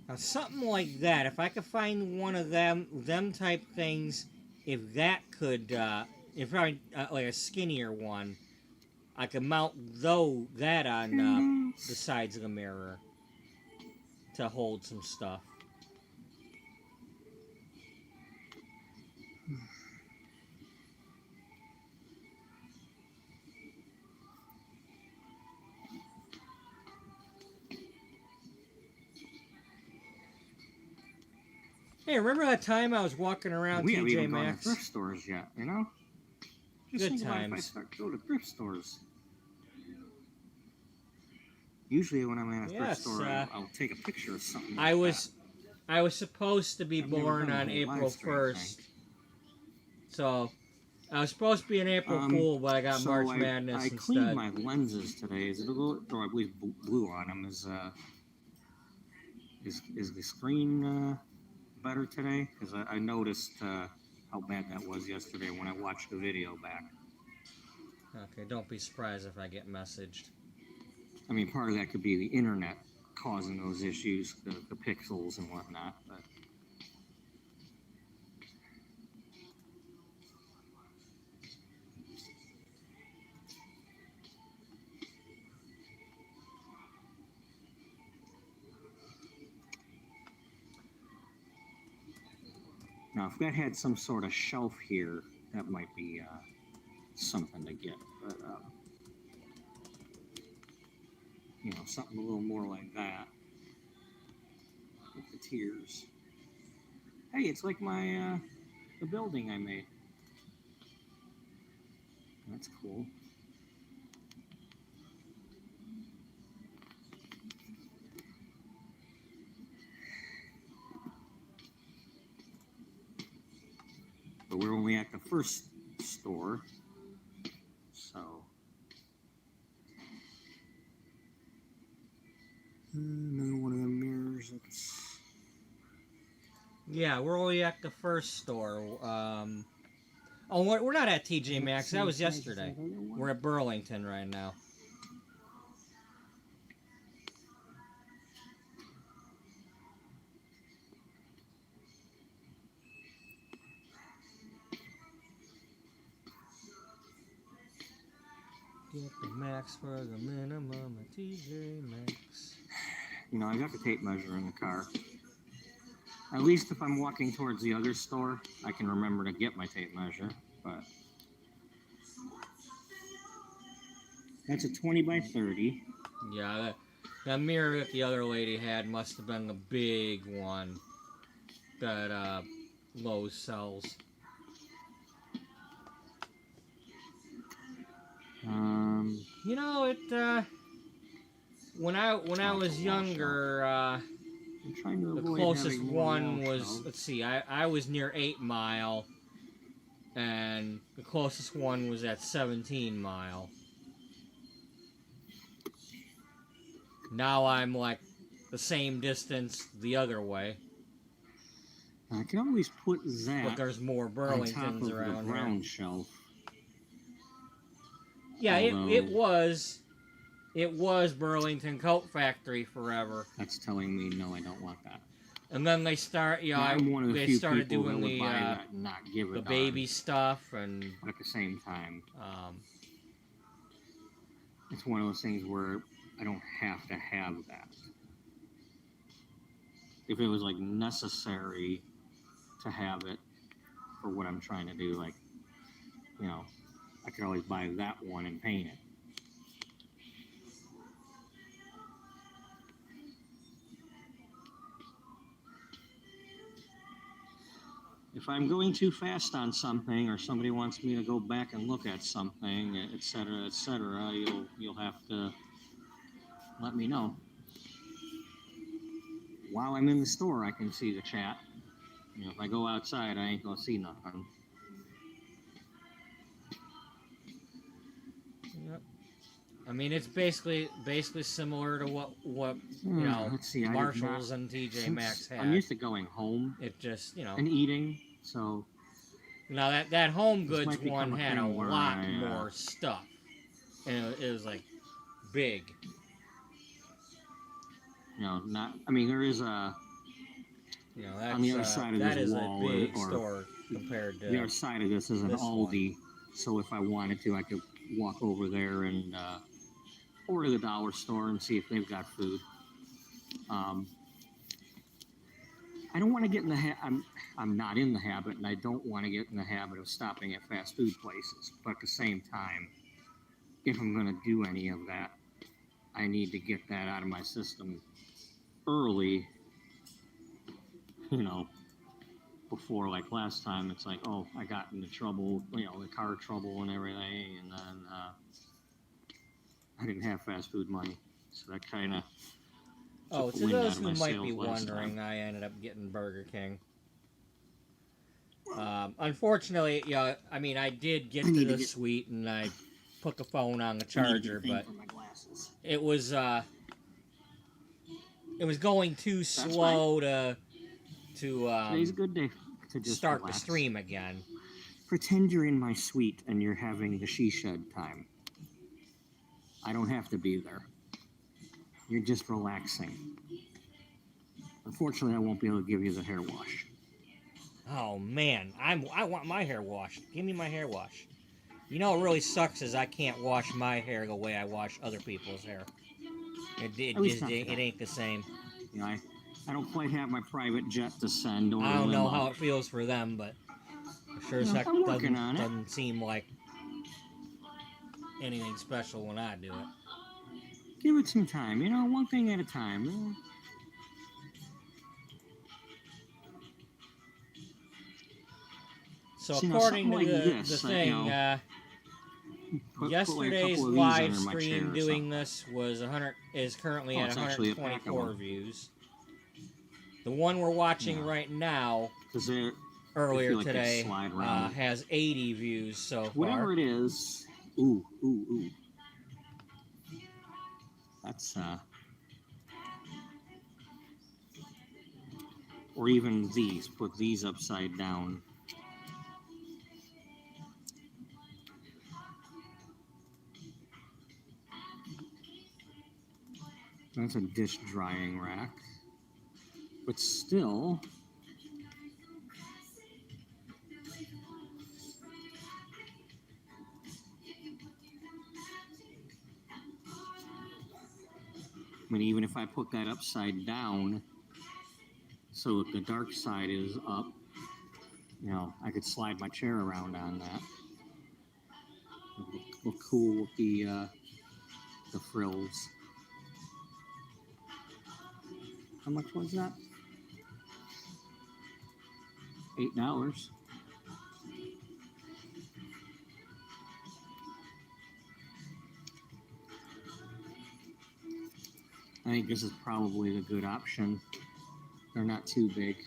Now, something like that. If I could find one of them type things, if that could, if probably like a skinnier one, I could mount that on the sides of the mirror to hold some stuff. Hey, remember that time I was walking around we TJ haven't even Maxx? gone to thrift stores yet, you know? Just Good think times. about if I start to go to thrift stores. Usually when I'm at a thrift store, I'll take a picture of something like I was supposed to be born on April 1st. So, I was supposed to be an April Fool, but I got March Madness instead. I cleaned my lenses today. Is it a little, or I believe blue on them. Is the screen better today? Because I noticed how bad that was yesterday when I watched the video back. Okay, don't be surprised if I get messaged. I mean, part of that could be the internet causing those issues, the pixels and whatnot. But now, if that had some sort of shelf here, that might be something to get. But you know, something a little more like that. With the tiers. Hey, it's like my the building I made. That's cool. But we're only at the first store, so Another one of them mirrors. It's Yeah, we're only at the first store. Oh, we're not at TJ Maxx. That was yesterday. We're at Burlington right now. Get the max for the minimum at TJ Maxx. You know, I got the tape measure in the car. At least if I'm walking towards the other store, I can remember to get my tape measure. But that's a 20 by 30. Yeah, that mirror that the other lady had must have been the big one that Lowe's sells. You know, when I was younger, I'm trying to the avoid closest having more one wall was, shelves. let's see, I was near 8 Mile, and the closest one was at 17 Mile. Now I'm like the same distance the other way, I can always put but that there's more on top Burlingtons of the around brown here. shelf. Yeah, it Although- was Burlington Coat Factory forever, That's telling me no, I don't want that. and then they start, Now, I'm one of the they few started people that doing would buy that and not give a the darn. baby stuff, and But at the same time, it's one of those things where I don't have to have that. If it was like necessary to have it for what I'm trying to do, like, you know, I could always buy that one and paint it. If I'm going too fast on something, or somebody wants me to go back and look at something, etc., you'll have to let me know. While I'm in the store, I can see the chat. You know, if I go outside, I ain't gonna see nothing. yep. I mean, it's basically similar to what Let's see, Marshalls and TJ Maxx had. I'm used to going home It just, and eating, so now that Home This Goods might become one a had a thing where lot I, more stuff, and it was like big. you know, not. I mean, there is a That's, on the other side of that this is wall, a big or store compared to the other side of this is an this Aldi. So if I wanted to, I could walk over there and or to the dollar store and see if they've got food. I don't want to get in the I'm not in the habit, and I don't want to get in the habit of stopping at fast food places. But at the same time, if I'm going to do any of that, I need to get that out of my system early. You know, before, like last time, it's like, oh, I got into trouble, you know, the car trouble and everything, and then I didn't have fast food money, so that kind of. Oh, to those who might be wondering, I ended up getting Burger King. Unfortunately, I mean, I did get to the suite and I put the phone on the charger, but it was going too slow to Today's a good day to just start relax. the stream again. Pretend you're in my suite and you're having the she shed time. I don't have to be there. You're just relaxing. Unfortunately, I won't be able to give you the hair wash. Oh man, I want my hair washed. Give me my hair wash. You know what really sucks is I can't wash my hair the way I wash other people's hair. It ain't the same. You know, I don't quite have my private jet to send. Or I don't know how it feels for them, but it sure as heck doesn't seem like anything special when I do it. Give it some time, you know, one thing at a time. You know? So according to the thing, yesterday's live stream doing this is currently at 124 views. The one we're watching right now, earlier today, has 80 views so far. Whatever it is, ooh. That's or even these. Put these upside down. That's a dish drying rack. But still, I mean, even if I put that upside down, so the dark side is up, you know, I could slide my chair around on that. Look cool with the frills. How much was that? $8. I think this is probably the good option. They're not too big.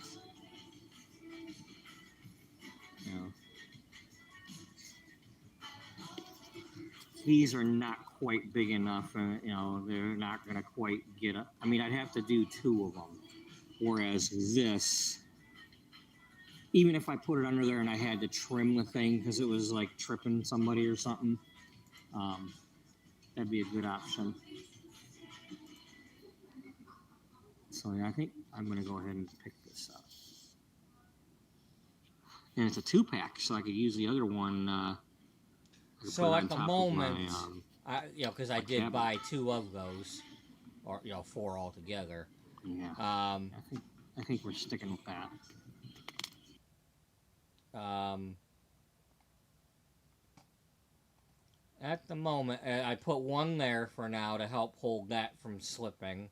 You know. These are not quite big enough, and you know, they're not going to quite get up. I mean, I'd have to do 2 of them. Whereas this, even if I put it under there and I had to trim the thing because it was like tripping somebody or something, that'd be a good option. So yeah, I think I'm going to go ahead and pick this up. And it's a 2-pack, so I could use the other one. So at the moment, because I did buy 2 of those, or 4 altogether. Yeah. I think we're sticking with that. At the moment, I put 1 there for now to help hold that from slipping.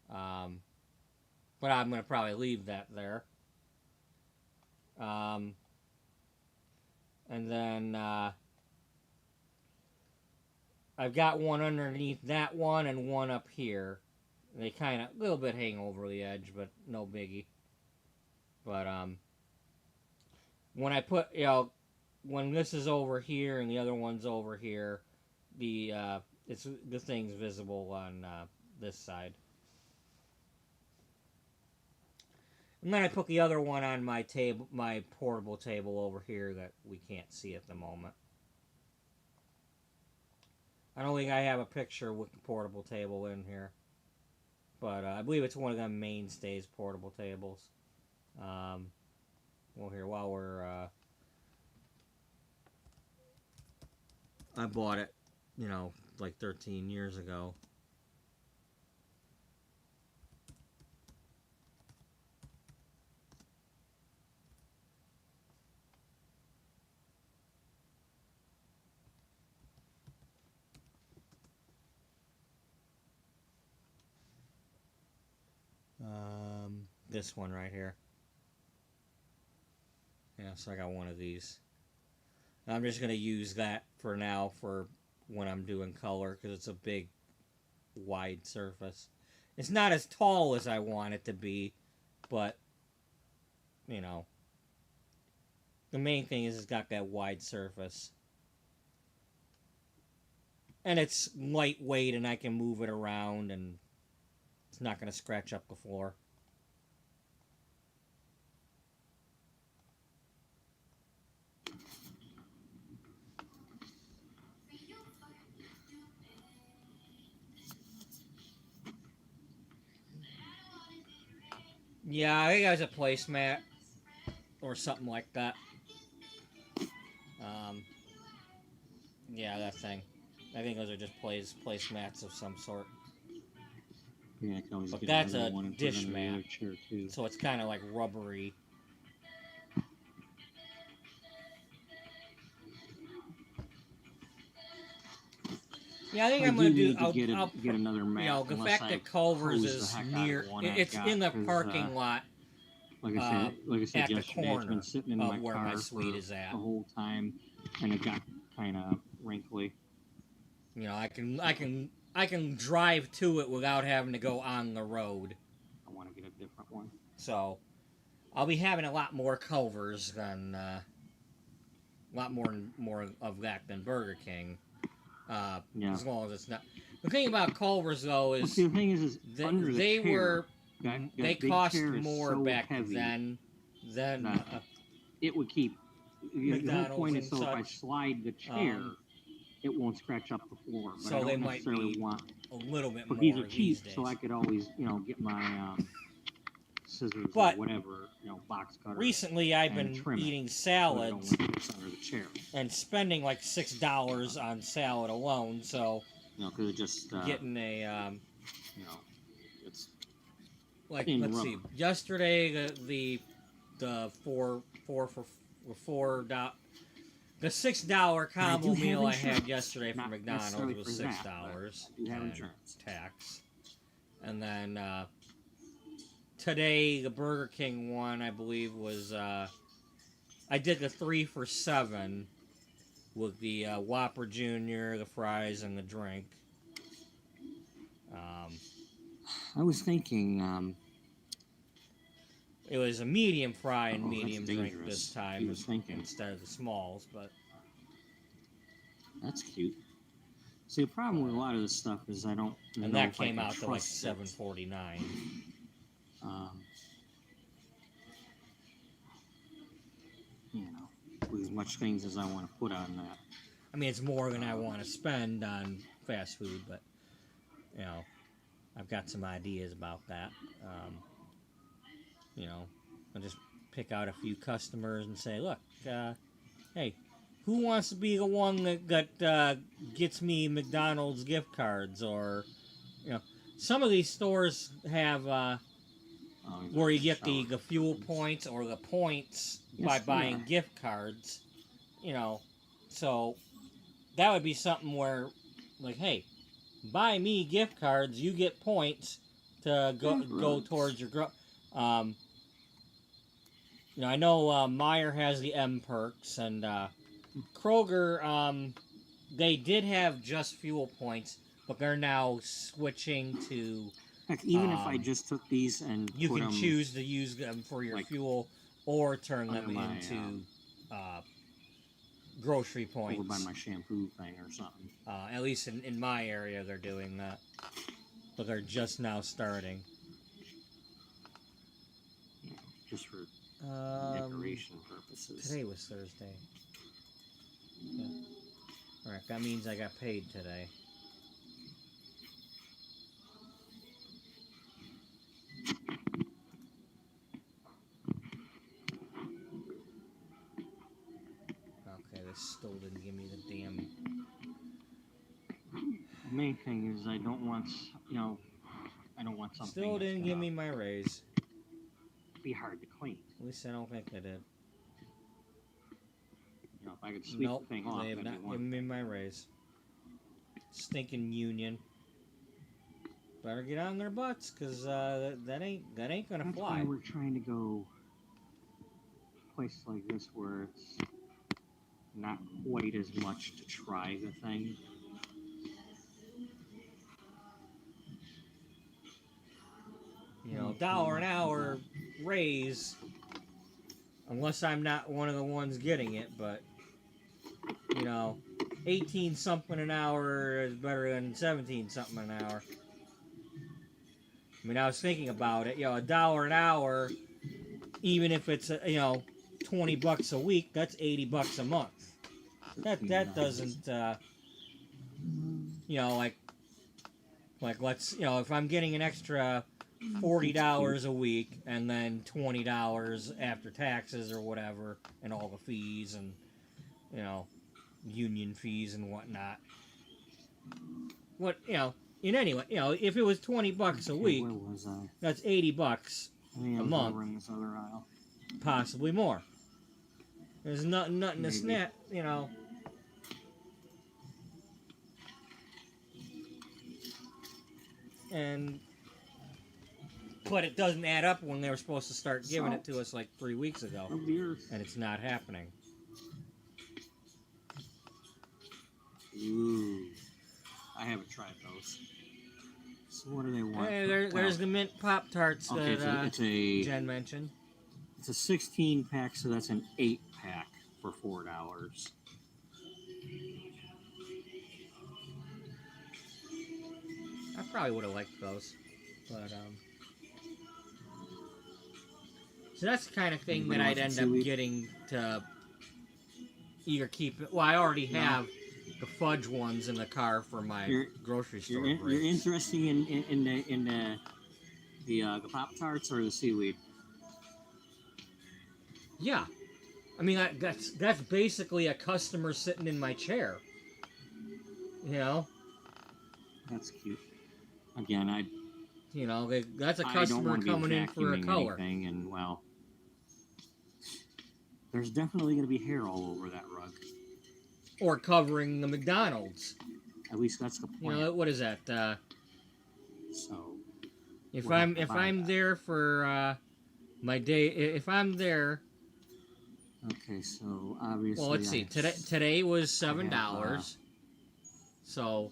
But I'm going to probably leave that there. And then I've got 1 underneath that one and 1 up here. They kind of a little bit hang over the edge, but no biggie. But when I put when this is over here and the other one's over here, the thing's visible on this side. And then I put the other one on my table, my portable table over here that we can't see at the moment. I don't think I have a picture with the portable table in here, but I believe it's one of them mainstays portable tables. Well, here while we're I bought it, like 13 years ago. This one right here. Yeah, so I got 1 of these. I'm just going to use that for now for when I'm doing color because it's a big, wide surface. It's not as tall as I want it to be, but, the main thing is it's got that wide surface. And it's lightweight and I can move it around and it's not going to scratch up the floor. Yeah, I think it has a placemat or something like that. Yeah, that thing. I think those are just placemats of some sort. Yeah, I can always but get that's a one and dish put it mat, under chair too. so it's kind of like rubbery. Yeah, I think I'm going to do. I'll get another mat. The fact that Culver's is near, it's in the parking lot. Like I said yesterday, it's been sitting in my where car my suite is at the whole time, and it got kind of wrinkly. I can drive to it without having to go on the road. I want to get a different one. So, I'll be having a lot more Culver's than a lot more of that than Burger King. Yeah. As long as it's not. The thing about Culver's though is the thing is under the they chair, were They big cost chair is more so back heavy then than that it would keep. The whole McDonald's point is, and so if I such. slide the chair, it won't scratch up the floor. But I So they don't might necessarily be want. a little bit But these more are these cheap, days. so I could always, get my scissors But or whatever, box cutter, recently, I've and been trim it eating so that it salads don't get under the chair. and spending like $6 on salad alone. So Because it just, getting a it's like thin let's rubber. see, yesterday the $4 the $6 combo do have meal I had insurance. yesterday from Not McDonald's necessarily was for that, $6 but I do have and insurance. tax, and then today the Burger King one I believe was I did the 3 for $7 with the Whopper Junior, the fries, and the drink. I was thinking, It was a medium fry and that's medium drink dangerous. this time He was thinking. instead of the smalls, but That's cute. See, the problem with a lot of this stuff is I don't know and that if I came can out to like trust it. $7.49. With as much things as I want to put on that. I mean, it's more than I want to spend on fast food, but I've got some ideas about that. I'll just pick out a few customers and say, look, hey, who wants to be the one that gets me McDonald's gift cards? Or, some of these stores have where you get the fuel points or the points by buying gift cards. So that would be something where, like, hey, buy me gift cards, you get points to go towards your I know Meyer has the M perks, and Kroger, they did have just fuel points, but they're now switching to. Heck, even if I just took these and you put can them, choose to use them for your fuel or turn them into grocery points. over by my shampoo thing or something. At least in my area, they're doing that, but they're just now starting. Just for decoration purposes. Today was Thursday. Yeah. Alright, that means I got paid today. Okay, this still didn't give me the damn... The main thing is I don't want, I don't want something Still didn't give me my raise. Be hard to clean. At least I don't think they did. If I could sweep the thing off, they have not given me my raise. Stinking union. Better get on their butts, cause that ain't gonna That's fly. why we're trying to go a place like this where it's not quite as much to try the thing. $1 an hour raise, unless I'm not one of the ones getting it, but 18 something an hour is better than 17 something an hour. I mean, I was thinking about it, $1 an hour, even if it's $20 a week, that's $80 a month. That doesn't like let's if I'm getting an extra $40 a week and then $20 after taxes or whatever and all the fees and union fees and whatnot. If it was $20 a week, that's $80 a month, possibly more. There's nothing to snap, but it doesn't add up when they were supposed to start giving it to us like 3 weeks ago, and it's not happening. Ooh, I haven't tried those. So what do they want? Hey, there's the mint Pop-Tarts that Jen mentioned. It's a 16-pack, so that's an 8-pack for $4. I probably would have liked those, but So that's the kind of thing Anybody that I'd want end some up seaweed? getting to either keep. Well, I already No? have the fudge ones in the car for my You're grocery store you're breaks. interested in the Pop Tarts or the seaweed? Yeah, I mean that's basically a customer sitting in my chair. You know, That's cute. Again, that's a I don't customer want to be coming in for a vacuuming color anything, and well, there's definitely going to be hair all over that rug. or covering the McDonald's. At least that's the You plan. know what is that? So If we'll have I'm to if buy I'm that. there for my day, if I'm there. Okay, so Well, obviously let's see. Today was $7, so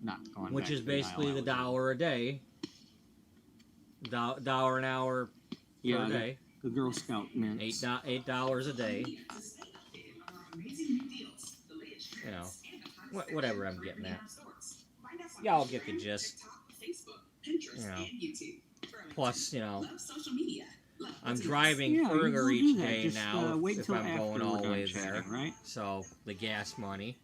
not gone which back is to the aisle basically I the was in. dollar a day, dollar an hour per Yeah, day, the Girl Scout mints. $8 a day. You know, whatever I'm getting at. Y'all get the gist. You know. Plus, I'm driving Yeah, you further go do each that. day Just now wait if till I'm going after all we're the done way chatting, there. right? So the gas money.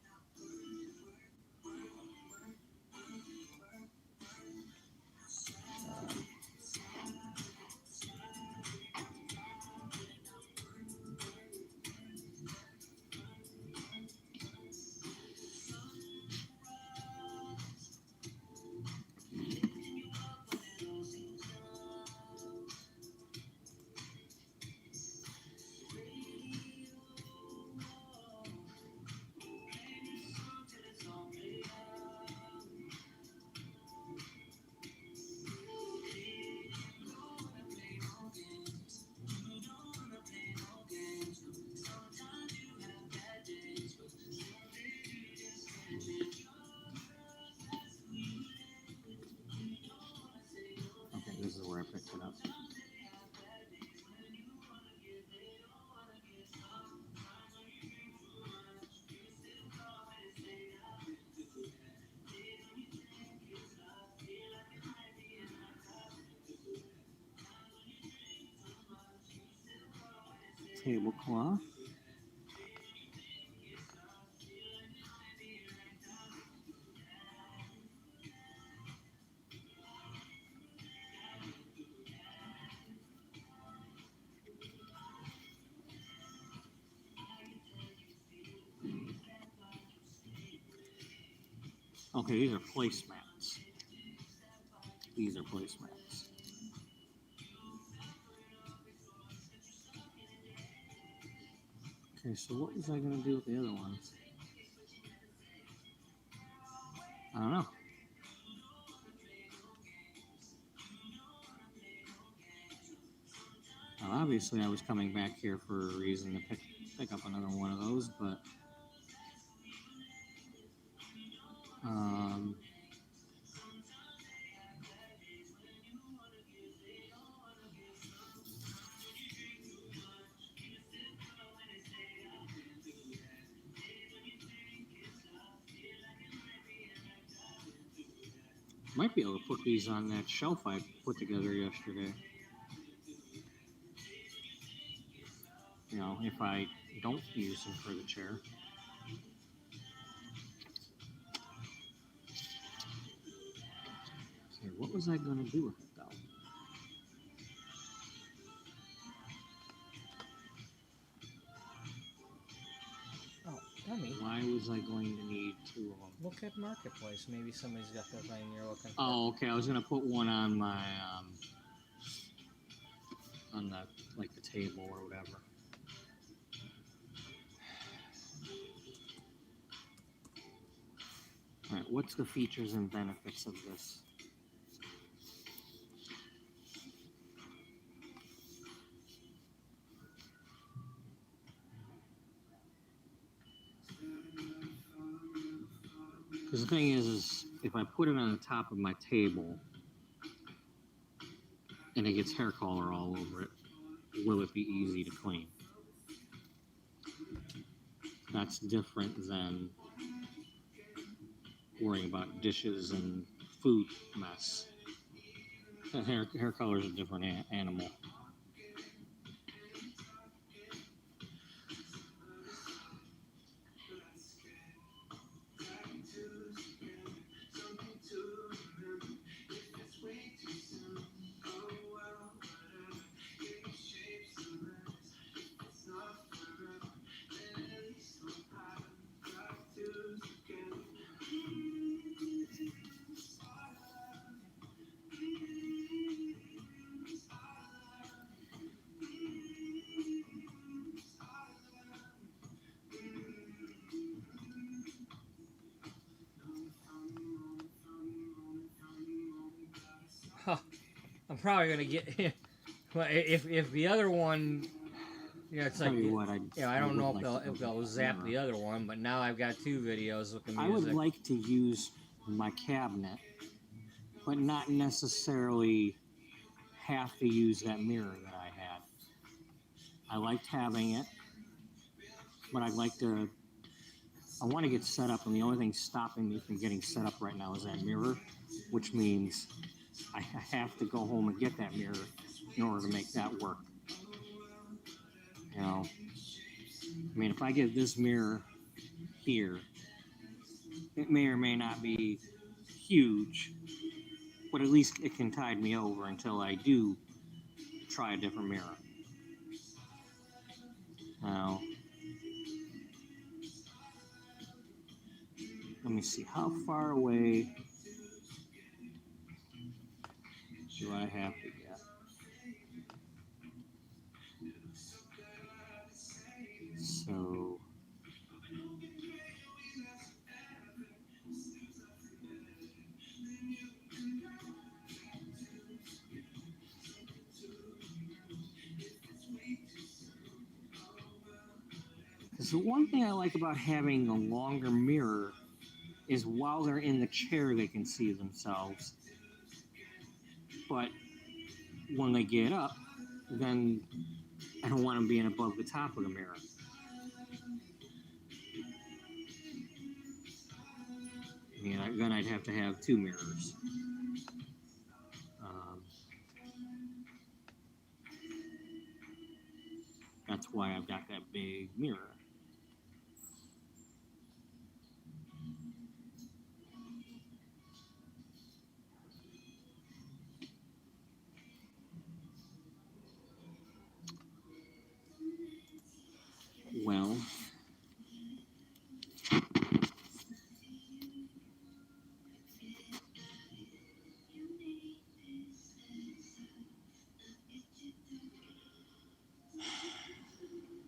Okay, this is where I picked it up. Tablecloth. Okay, these are placemats. These are placemats. Okay, so what was I going to do with the other ones? I don't know. Well, obviously, I was coming back here for a reason to pick up another one of those, but um, might be able to put these on that shelf I put together yesterday. You know, if I don't use them for the chair. Okay, what was I going to do with it, though? Oh, dummy. Why was I going to need two of them? Look at Marketplace. Maybe somebody's got the thing you're looking for. Oh, okay. I was going to put one on my, on the table or whatever. All right, what's the features and benefits of this? Because the thing is if I put it on the top of my table and it gets hair color all over it, will it be easy to clean? That's different than worrying about dishes and food mess. Hair color is a different animal. I'm probably gonna get. Well, if the other one, it's Tell like, you what, I don't would know like to if go they'll get that zap mirror. the other one, but now I've got two videos with the music. I would like to use my cabinet, but not necessarily have to use that mirror that I had. I liked having it, but I'd like to. I want to get set up, and the only thing stopping me from getting set up right now is that mirror, which means I have to go home and get that mirror in order to make that work. You know, I mean, if I get this mirror here, it may or may not be huge, but at least it can tide me over until I do try a different mirror. Now, let me see, how far away do I have to get? So, because the one thing I like about having a longer mirror is while they're in the chair, they can see themselves. But when they get up, then I don't want them being above the top of the mirror. I mean, then I'd have to have two mirrors. That's why I've got that big mirror. Well, I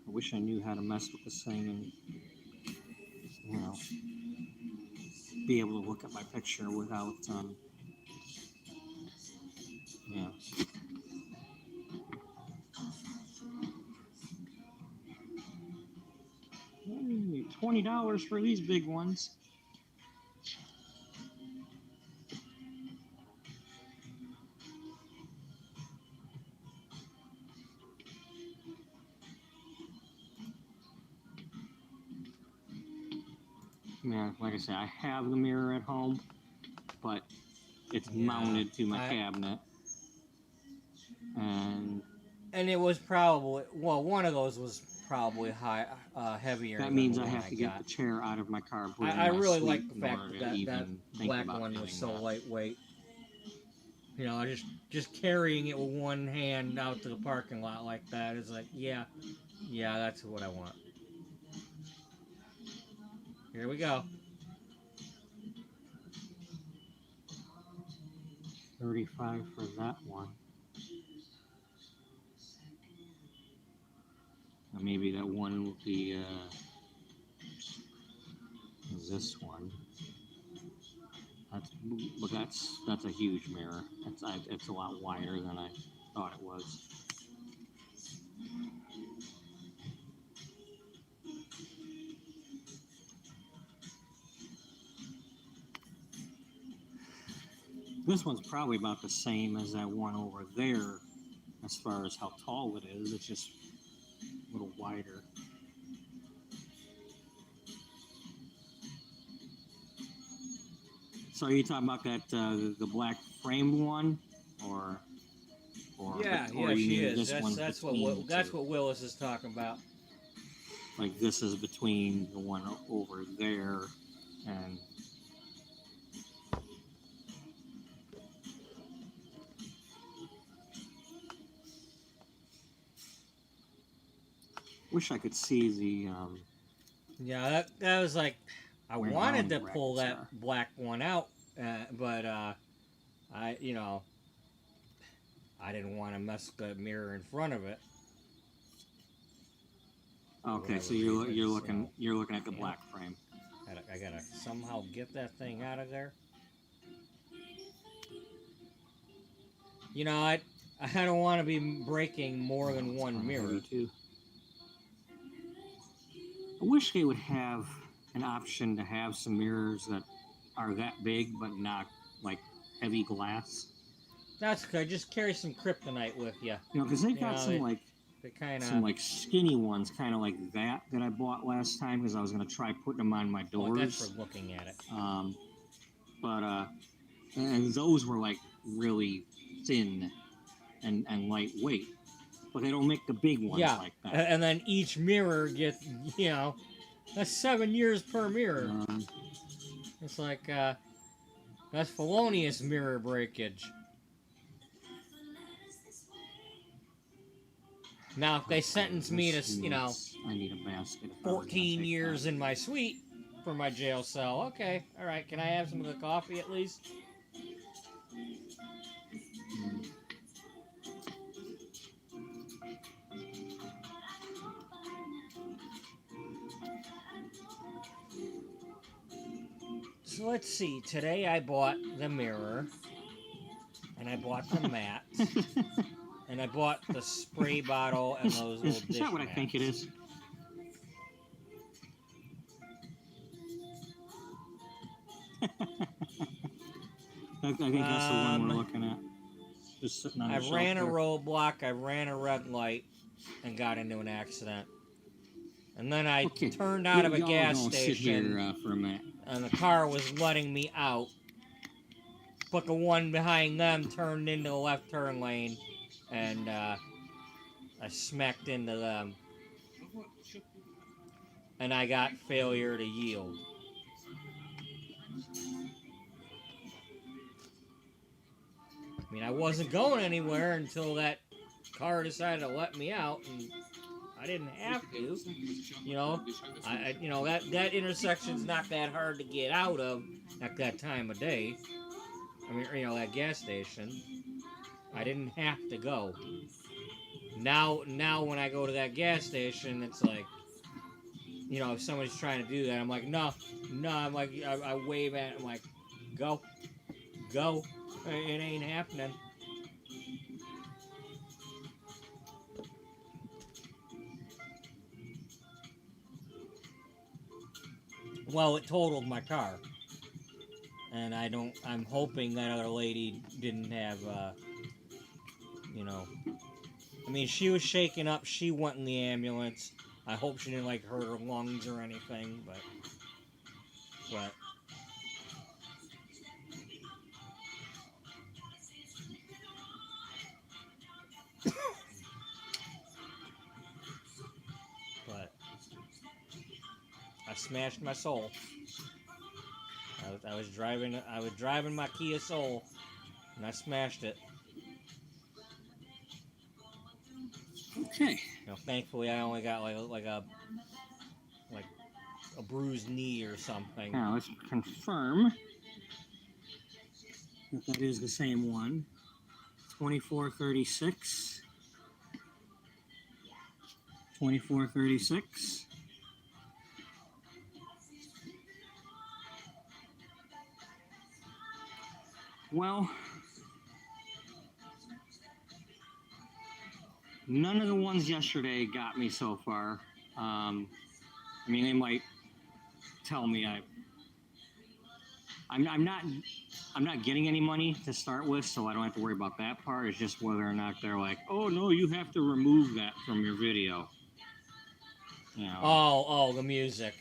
wish I knew how to mess with this thing and, be able to look at my picture without, yeah. $20 for these big ones. Yeah, like I said, I have the mirror at home, but it's mounted to my cabinet. And it was probably, one of those was probably heavier. That means I have to get the chair out of my car. I really like the fact that black one was so lightweight. Just carrying it with one hand out to the parking lot like that is like, yeah, that's what I want. Here we go. 35 for that one. Maybe that one will be this one. That's a huge mirror. It's a lot wider than I thought it was. This one's probably about the same as that one over there as far as how tall it is. It's just a little wider. So are you talking about that the black framed one, or she is. That's what Willis is talking about. Like this is between the one over there and. Wish I could see the. Yeah, that was like, I wanted to pull that black one out, but I didn't want to mess the mirror in front of it. Okay, so you're looking at the black frame. I gotta somehow get that thing out of there. You know, I don't want to be breaking more than It's one kinda mirror. heavy, too. I wish they would have an option to have some mirrors that are that big but not like heavy glass. That's good. Just carry some kryptonite with you. You know, because they've You got know, they kind some of. like skinny ones, kind of like that I bought last time because I was gonna try putting them on my Oh, that's for doors. looking at it. But and those were like really thin and lightweight, but they don't make the big ones Yeah, like that. and then each mirror gets, you know, that's 7 years per mirror. It's like that's felonious mirror breakage. Now, if they sentence me to, you know, I need a basket. 14 years in my suite for my jail cell, okay, all right. Can I have some of the coffee at least? So let's see. Today I bought the mirror, and I bought the mats, and I bought the spray bottle and those little dish Is that what mats. I think it is? I think that's the one we're looking at. Just sitting on the I shelf ran a there. roadblock, I ran a red light, and got into an accident. And then I turned out of a gas Sit here station, for a minute. and the car was letting me out. But the one behind them turned into the left turn lane, and I smacked into them. And I got failure to yield. I mean, I wasn't going anywhere until that car decided to let me out, and I didn't have to. You know, you know that intersection's not that hard to get out of at that time of day. I mean, you know, that gas station. I didn't have to go. Now when I go to that gas station, it's like, you know, if somebody's trying to do that, I'm like, no. I'm like, I wave at it. I'm like, go. It ain't happening. Well, it totaled my car, and I'm hoping that other lady didn't have, you know. I mean, she was shaken up. She went in the ambulance. I hope she didn't like hurt her lungs or anything, but but I smashed my Soul. I was driving my Kia Soul, and I smashed it. Okay. You know, thankfully I only got like a bruised knee or something. Now let's confirm that is the same one. 2436. 2436. Well, none of the ones yesterday got me so far. I mean, they might tell me I'm not getting any money to start with, so I don't have to worry about that part. It's just whether or not they're like, oh no, you have to remove that from your video. You know. Oh, the music.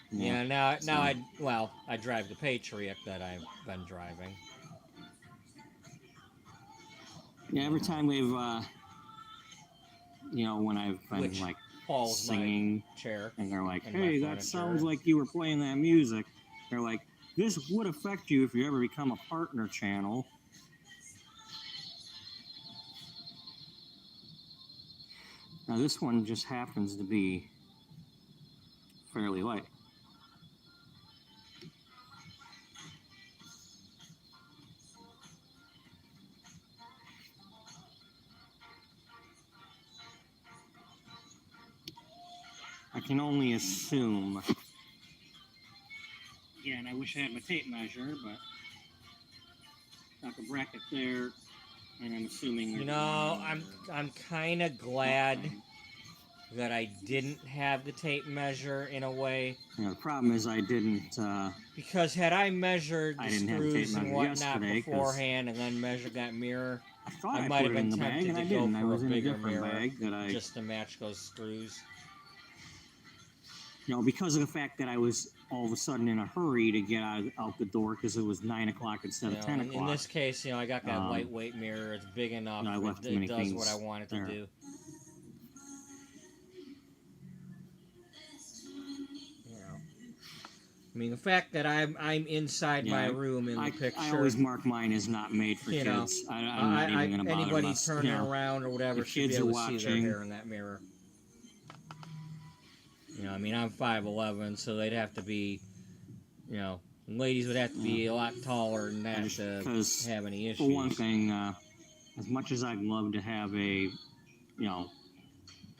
Yeah, now I drive the Patriot that I've been driving. Yeah, every time we've you know, when I've been Which like Paul's singing chair, and they're like, and hey, my that furniture. sounds like you were playing that music. They're like, this would affect you if you ever become a partner channel. Now this one just happens to be fairly light. I can only assume. Again, I wish I had my tape measure, but got the bracket there, and I'm assuming. You know, I'm kind of glad that I didn't have the tape measure in a way. The problem is I didn't. Because had I measured I the didn't have the tape screws and measure whatnot yesterday, 'cause beforehand and then measured that mirror, I thought I I might put have it in been the bag, tempted and I to go didn't. I for a was in a bigger different mirror bag that I. just to match those screws. Because of the fact that I was all of a sudden in a hurry to get out the door because it was 9 o'clock instead of 10 o'clock. In this case, I got that lightweight mirror. It's big enough. I left too It many does things what I want it to there. do. I mean, the fact that I'm inside my room in the picture. I always mark mine as not made for kids. I'm not even going to bother. Anybody turning around or whatever should be able to see their hair in that mirror. I mean, I'm 5'11", so they'd have to be, ladies would have to be a lot taller than that to have any issues. For one thing, as much as I'd love to have a,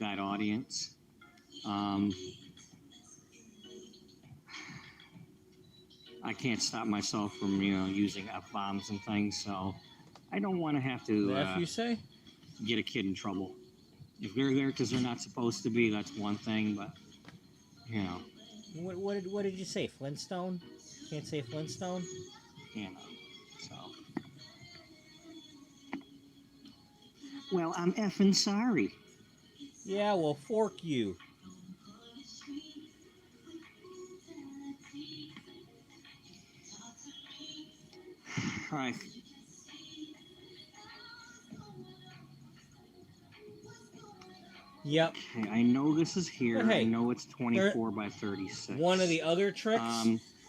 that audience, I can't stop myself from, using F-bombs and things, so I don't want to have to you say? Get a kid in trouble. If they're there because they're not supposed to be, that's one thing, but, What did you say, Flintstone? Can't say Flintstone? So. Well, I'm effing sorry. Yeah, well, fork you. All right. Yep. Okay, I know this is here. Hey, I know it's 24 by 36. One of the other tricks.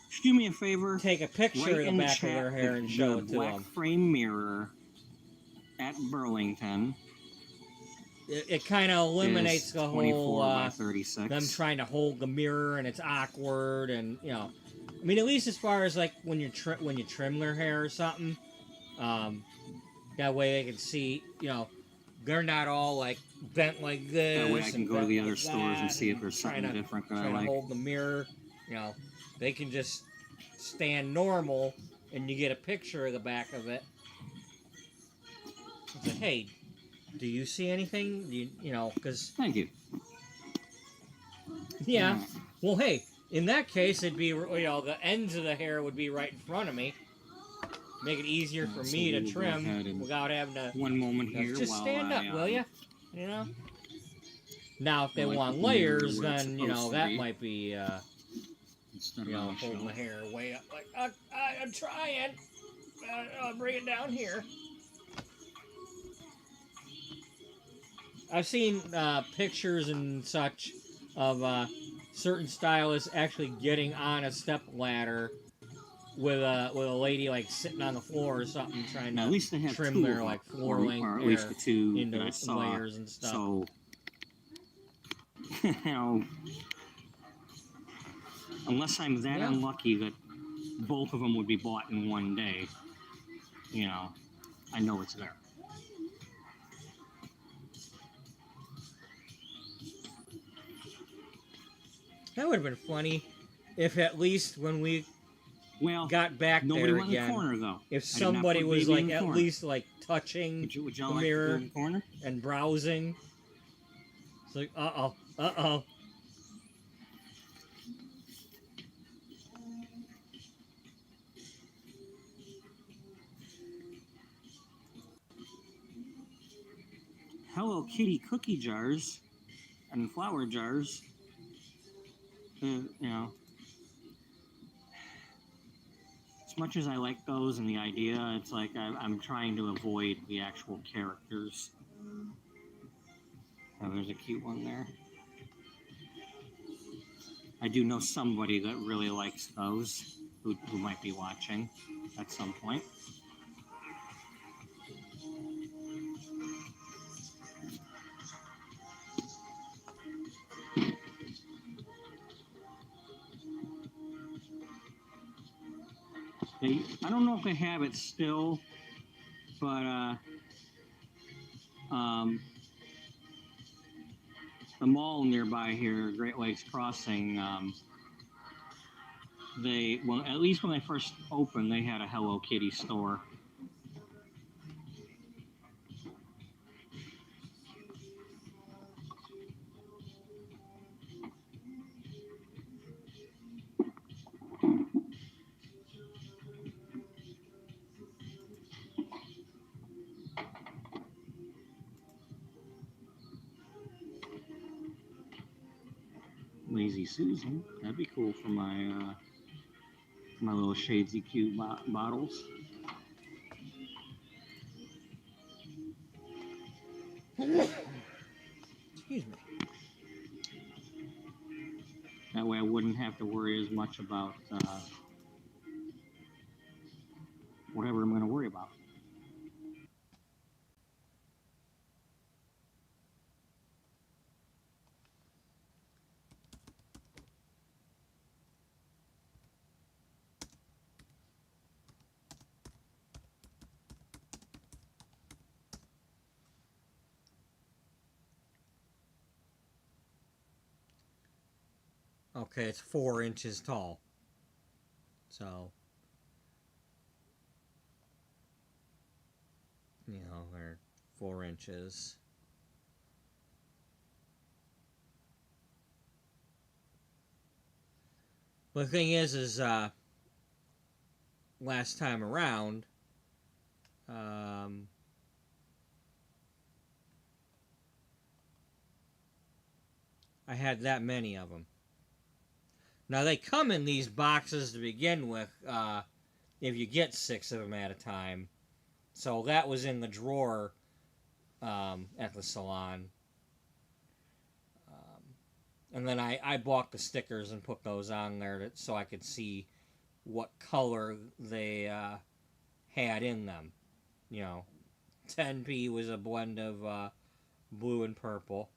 Just do me a favor. Take a picture of the back of their hair and show it to them. Black frame mirror at Burlington. It kind of eliminates the whole by 36. them trying to hold the mirror and it's awkward and I mean at least as far as like when you trim their hair or something, that way they can see they're not all like bent like this. That way I can go to the other stores and see if there's something different that I like. Trying to hold the mirror, they can just stand normal and you get a picture of the back of it. It's like, hey, do you see anything? Because... Thank you. Yeah. Well, hey, in that case, it'd be, the ends of the hair would be right in front of me. Make it easier for me to trim without having to... One moment here just stand up, will you? Now, if they want layers, then, that might be, holding the hair way up. Like, I'm trying. I'll bring it down here. I've seen pictures and such of certain stylists actually getting on a step ladder with a lady like sitting on the floor or something, trying to at least they have trim their like floor length or at least the two into that I saw. layers and stuff. So, unless I'm that unlucky that both of them would be bought in one day, I know it's there. That would have been funny if at least when we got back nobody there went again, in the corner, though. If somebody was like at least like touching would the like mirror in the corner? And browsing. It's like, uh-oh. Hello Kitty cookie jars and flower jars. As much as I like those and the idea, it's like I'm trying to avoid the actual characters. Oh, there's a cute one there. I do know somebody that really likes those who might be watching at some point. I don't know if they have it still, but the mall nearby here, Great Lakes Crossing, at least when they first opened, they had a Hello Kitty store. Lazy Susan. That'd be cool for my little shadesy cute bottles. Excuse me. That way I wouldn't have to worry as much about whatever I'm going to worry about. Okay, it's 4 inches tall. So, they're 4 inches. But the thing is last time around, I had that many of them. Now they come in these boxes to begin with. If you get 6 of them at a time, so that was in the drawer at the salon. And then I bought the stickers and put those on there so I could see what color they had in them. 10p was a blend of blue and purple.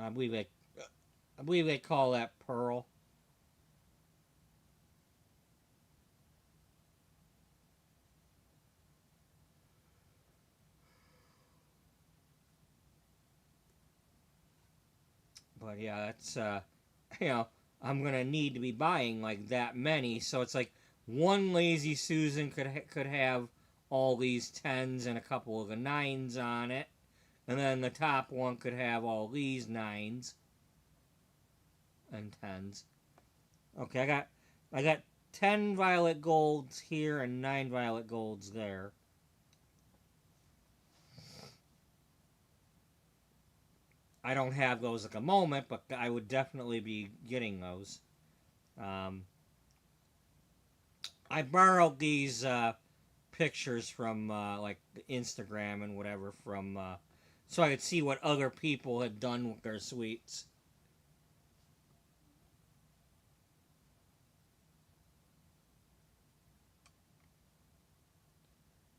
I believe they call that pearl. But yeah, that's I'm gonna need to be buying like that many. So it's like one Lazy Susan could have all these 10s and a couple of the 9s on it, and then the top one could have all these 9s and 10s. Okay, I got 10 violet golds here and 9 violet golds there. I don't have those at the moment, but I would definitely be getting those. Um, I borrowed these pictures from like Instagram and whatever from so I could see what other people had done with their sweets.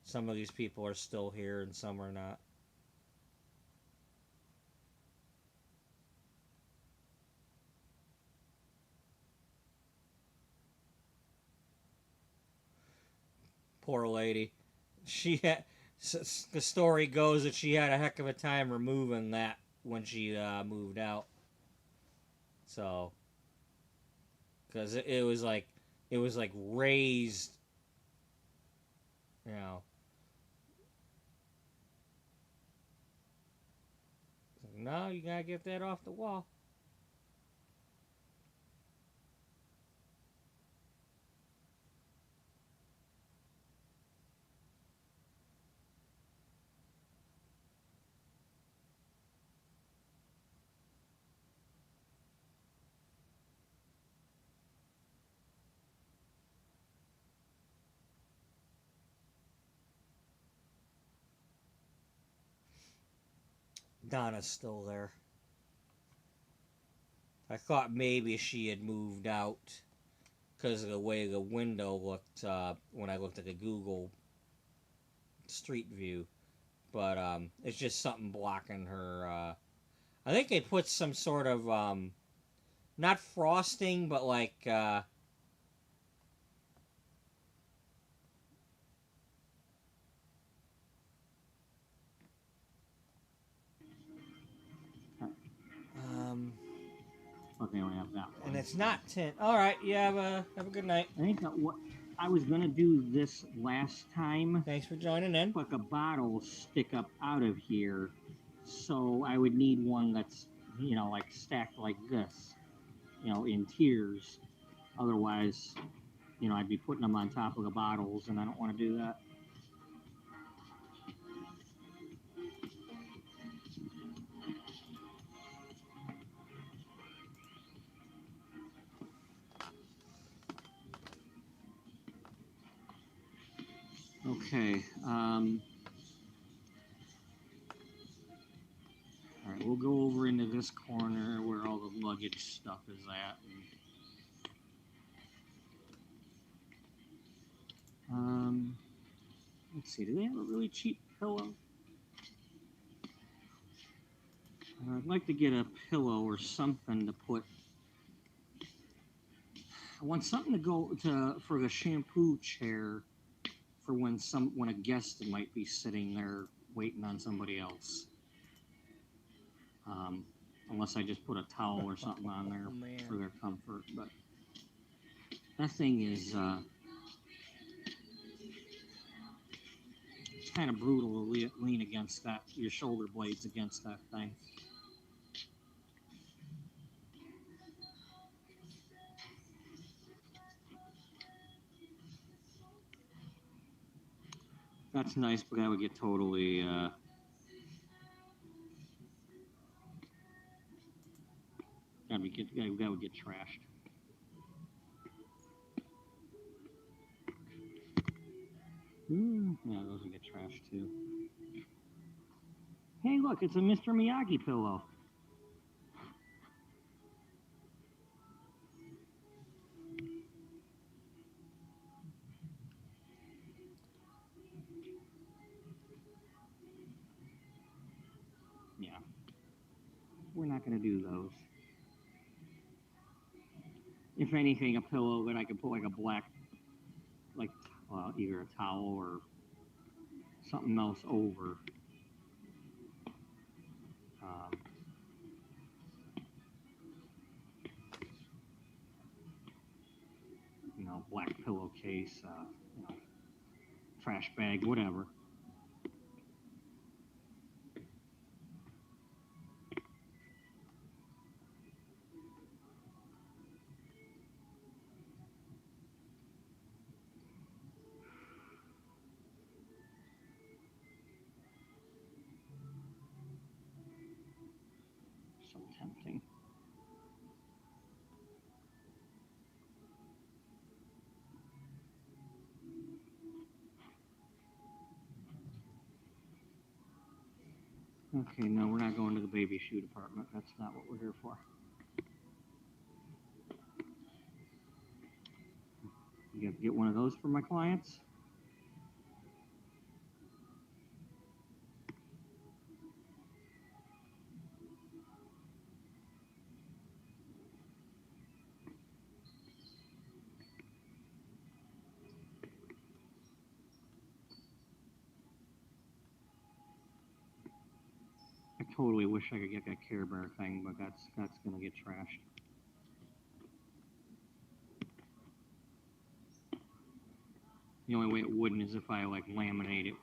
Some of these people are still here and some are not. Poor lady. She had, the story goes that she had a heck of a time removing that when she moved out. So, because it was like raised, you know. No, you gotta get that off the wall. Donna's still there. I thought maybe she had moved out because of the way the window looked when I looked at the Google Street View. But it's just something blocking her. I think they put some sort of not frosting, but like um, Okay, we have that one. and it's not tint. All right, you have a good night. I think that what I was gonna do this last time. Thanks for joining in. Like a bottle stick up out of here, so I would need one that's like stacked like this, in tiers. Otherwise, I'd be putting them on top of the bottles, and I don't want to do that. Okay. All right, we'll go over into this corner where all the luggage stuff is at. Let's see. Do they have a really cheap pillow? I'd like to get a pillow or something to put. I want something to go to for the shampoo chair for when a guest might be sitting there waiting on somebody else. Unless I just put a towel or something on there for their comfort. But that thing is it's kind of brutal to lean against that, your shoulder blades against that thing. That's nice, but that would get totally. That would get trashed. Yeah, those would get trashed too. Hey, look, it's a Mr. Miyagi pillow. Yeah, we're not going to do those. If anything, a pillow that I could put like a black, like either a towel or something else over. Um, Black pillowcase, trash bag, whatever. So tempting. Okay, no, we're not going to the baby shoe department. That's not what we're here for. You get one of those for my clients? I totally wish I could get that Care Bear thing, but that's gonna get trashed. The only way it wouldn't is if I like laminate it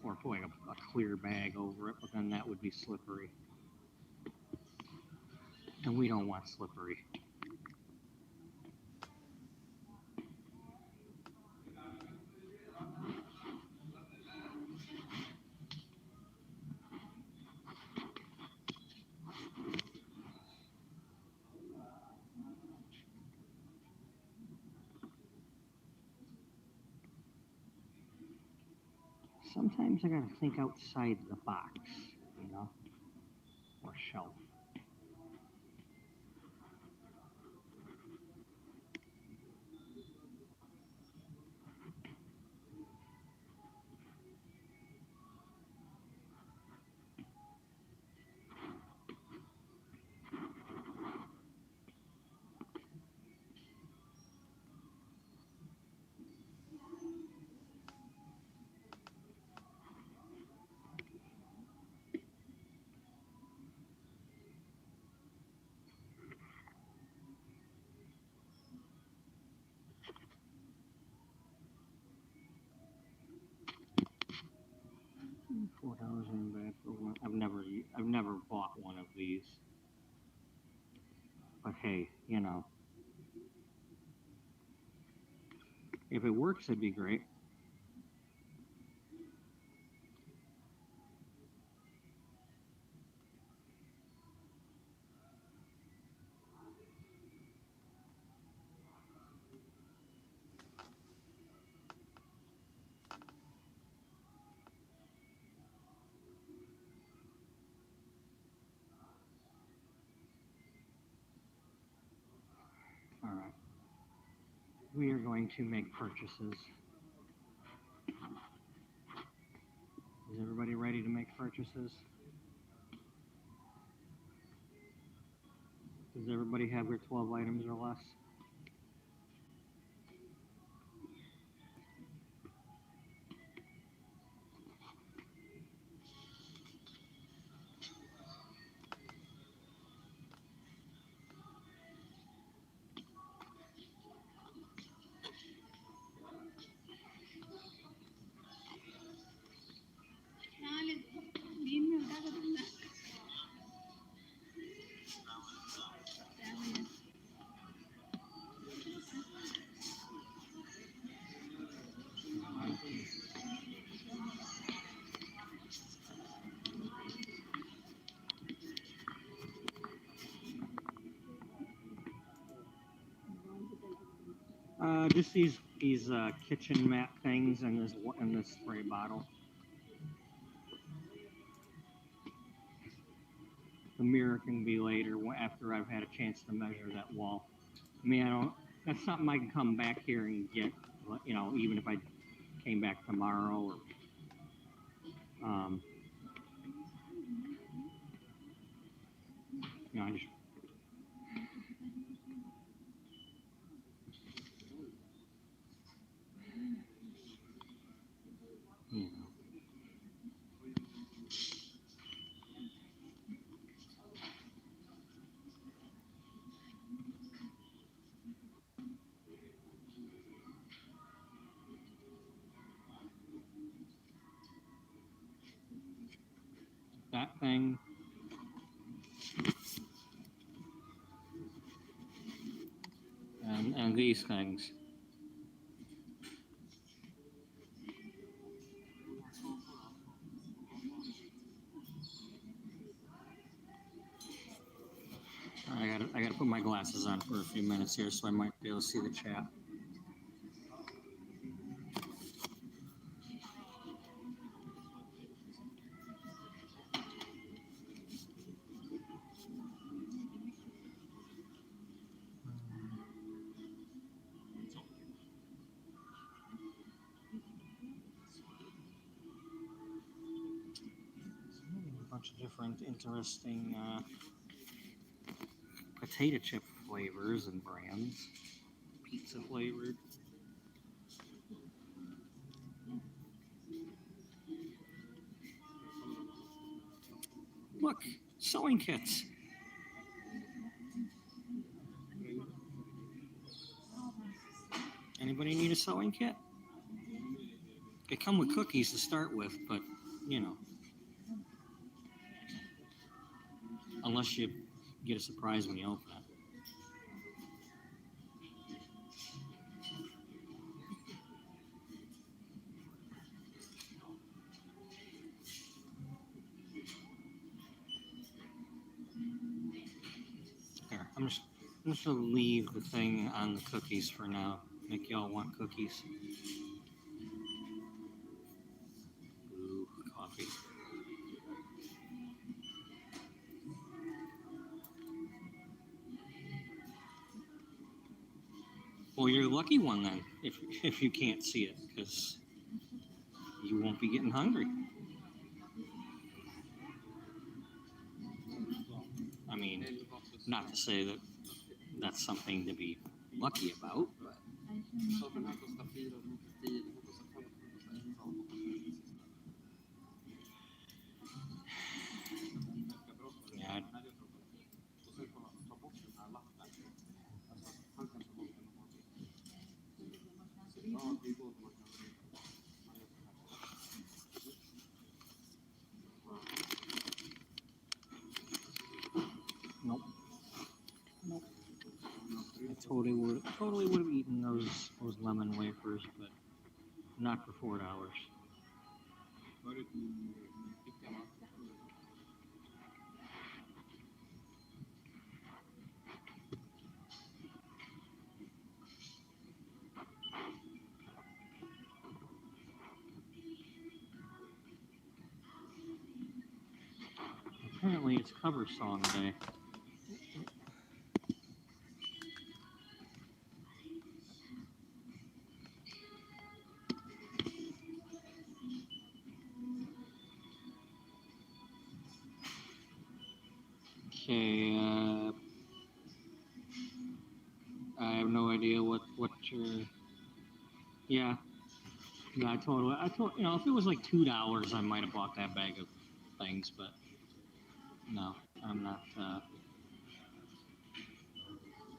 or put like a clear bag over it, but then that would be slippery. And we don't want slippery. Sometimes I gotta think outside the box, or shelf. $4 in bad for one. I've never bought one of these. But hey, If it works, it'd be great. All right. We are going to make purchases. Is everybody ready to make purchases? Does everybody have their 12 items or less? Just these kitchen mat things and this spray bottle. The mirror can be later after I've had a chance to measure that wall. I mean, I don't. That's something I can come back here and get. You know, even if I came back tomorrow or. You know, I just. You know. That thing. And these things. I gotta put my glasses on for a few minutes here, so I might be able to see the chat. A bunch of different interesting potato chip flavors and brands. Pizza flavored. Look, sewing kits. Anybody need a sewing kit? They come with cookies to start with, but you know, unless you get a surprise when you open it. There, I'm just gonna leave the thing on the cookies for now. Make y'all want cookies. Ooh, coffee. Well, you're the lucky one then, if you can't see it, because you won't be getting hungry. I mean, not to say that that's something to be lucky about, but yeah. Nope. Nope. I totally would have eaten eating those lemon wafers, but not for $4. Why did you pick them up? Apparently, it's cover song day. Okay, I have no idea what your. Yeah, I told, if it was like $2, I might have bought that bag of things, but no, I'm not.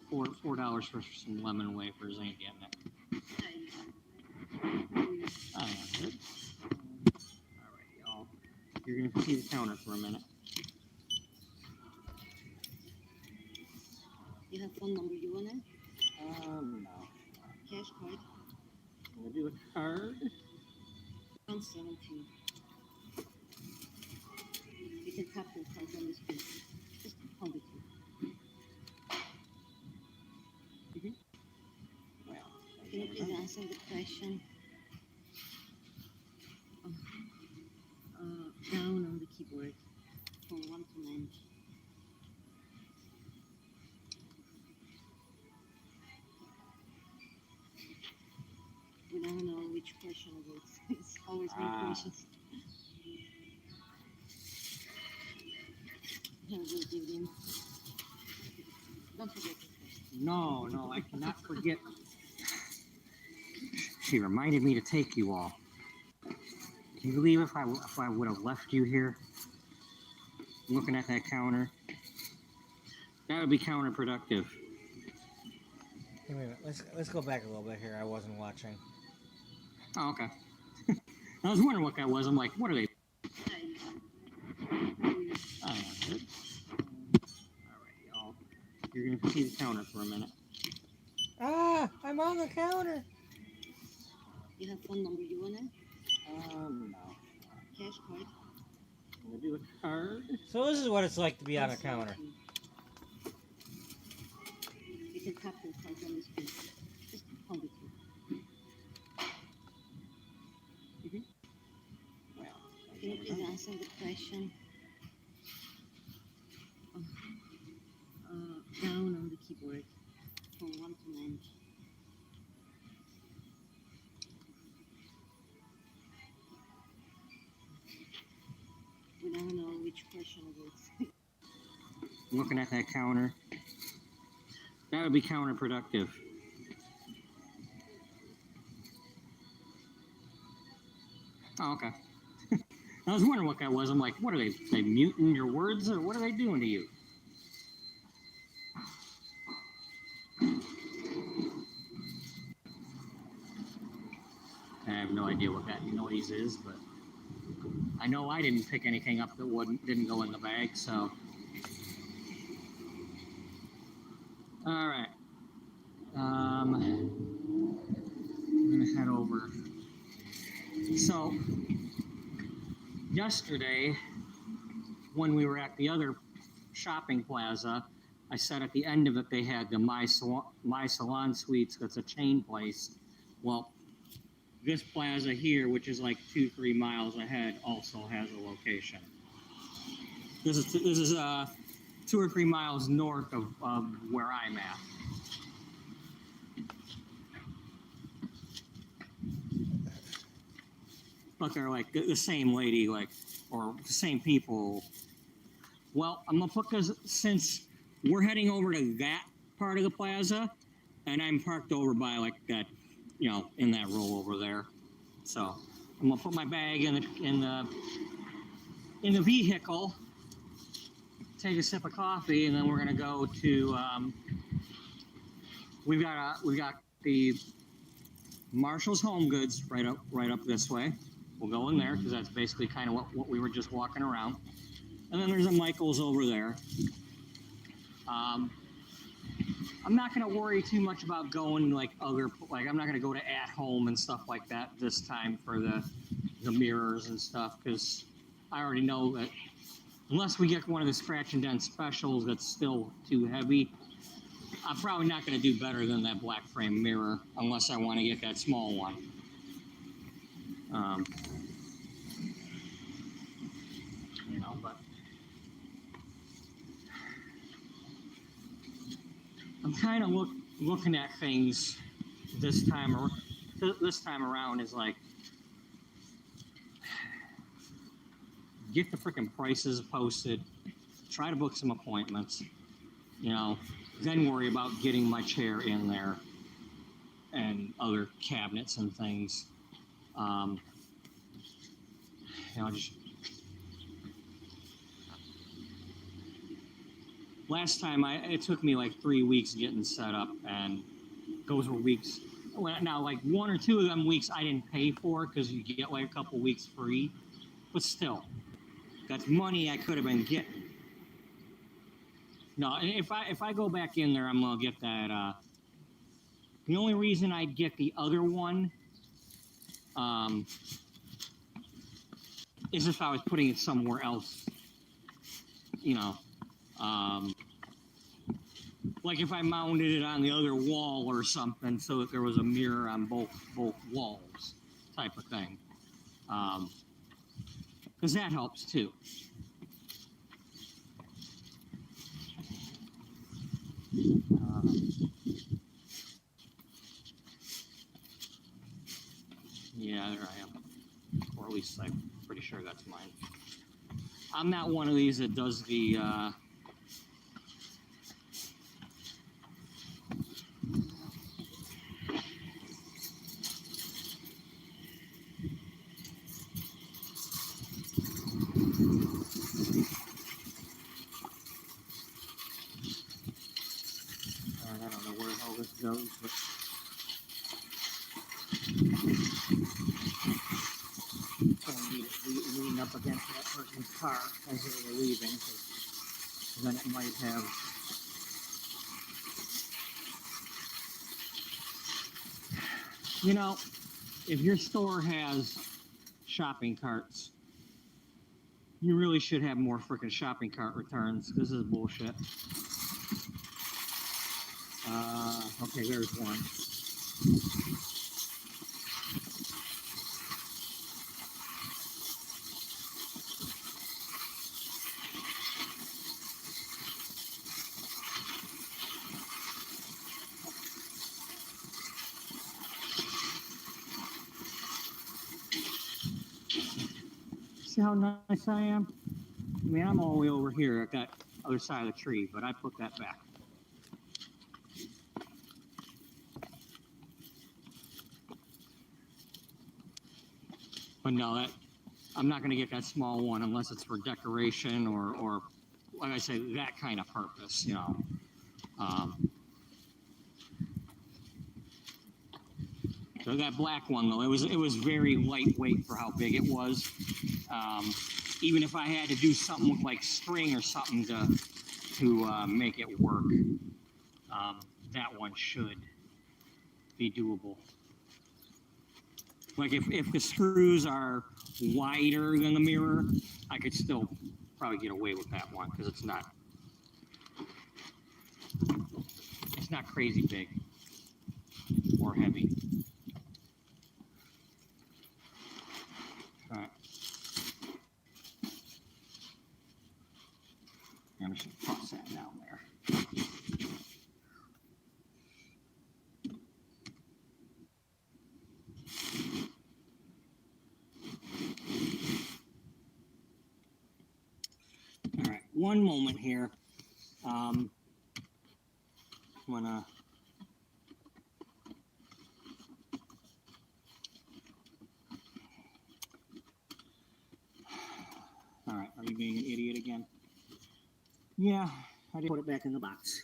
$4 for some lemon wafers ain't getting it. I am good. All right, y'all. You're gonna see the counter for a minute. You have phone number you want it? No. Cash card? I'm gonna do a card. 117. You can tap your card on the screen. Just hold it here. Well, Can you please answer the question? Down on the keyboard from 1 to 9. We never know which question it is. It's always new questions. Have a good evening. Don't forget the question. No, I cannot forget. She reminded me to take you all. Can you believe if I would have left you here, looking at that counter? That would be counterproductive. Wait a minute. Let's go back a little bit here. I wasn't watching. Oh, okay. I was wondering what that was. I'm like, what are they? I am good. All right, y'all. You're gonna see the counter for a minute. Ah, I'm on the counter. You have phone number you want it? No. Cash card? I'm gonna do a card. So this is what it's like to be on a counter. You can tap your card on the screen. Just hold it here. Well, Can you please answer the question? Down on the keyboard from 1 to 9. We never know which question it is. looking at that counter. That would be counterproductive. Oh, okay. I was wondering what that was. I'm like, what are they muting your words, or what are they doing to you? I have no idea what that noise is, but I know I didn't pick anything up that didn't go in the bag, so. All right. I'm gonna head over. So, yesterday, when we were at the other shopping plaza, I said at the end of it they had the My Salon Suites. That's a chain place. Well, this plaza here, which is like 2-3 miles ahead, also has a location. This is 2 or 3 miles north of where I'm at. But they're like the same lady, or the same people. Well, I'm gonna put this, since we're heading over to that part of the plaza, and I'm parked over by like that, in that row over there. So I'm gonna put my bag in the vehicle, take a sip of coffee, and then we're gonna go to. We've got the Marshall's Home Goods right up this way. We'll go in there because that's basically kind of what we were just walking around. And then there's a Michael's over there. I'm not gonna worry too much about going like I'm not gonna go to At Home and stuff like that this time for the mirrors and stuff, because I already know that unless we get one of the scratch and dent specials that's still too heavy, I'm probably not gonna do better than that black frame mirror unless I want to get that small one. But I'm kind of looking at things this time around is like, get the freaking prices posted, try to book some appointments, then worry about getting my chair in there and other cabinets and things. Just last time it took me like 3 weeks getting set up, and those were weeks. Now, like 1 or 2 of them weeks I didn't pay for because you get like a couple weeks free, but still, that's money I could have been getting. No, if I go back in there, I'm gonna get that. The only reason I'd get the other one, is if I was putting it somewhere else. Like if I mounted it on the other wall or something, so that there was a mirror on both walls, type of thing. Because that helps too. Yeah, there I am. Or at least I'm pretty sure that's mine. I'm not one of these that does the I don't know where the hell this goes, but don't need it leaning up against that person's car as they were leaving, because then it might have. If your store has shopping carts, you really should have more freaking shopping cart returns. This is bullshit. Okay, there's one. See how nice I am? I mean, I'm all the way over here at that other side of the tree, but I put that back. But no, I'm not going to get that small one unless it's for decoration or like I say, that kind of purpose, So that black one though, it was very lightweight for how big it was. Even if I had to do something with like string or something to make it work, that one should be doable. Like if the screws are wider than the mirror, I could still probably get away with that one because it's not crazy big or heavy. All right. I'm just gonna toss that down there. All right, one moment here. I'm gonna. All right, are you being an idiot again? Yeah, I did put it back in the box.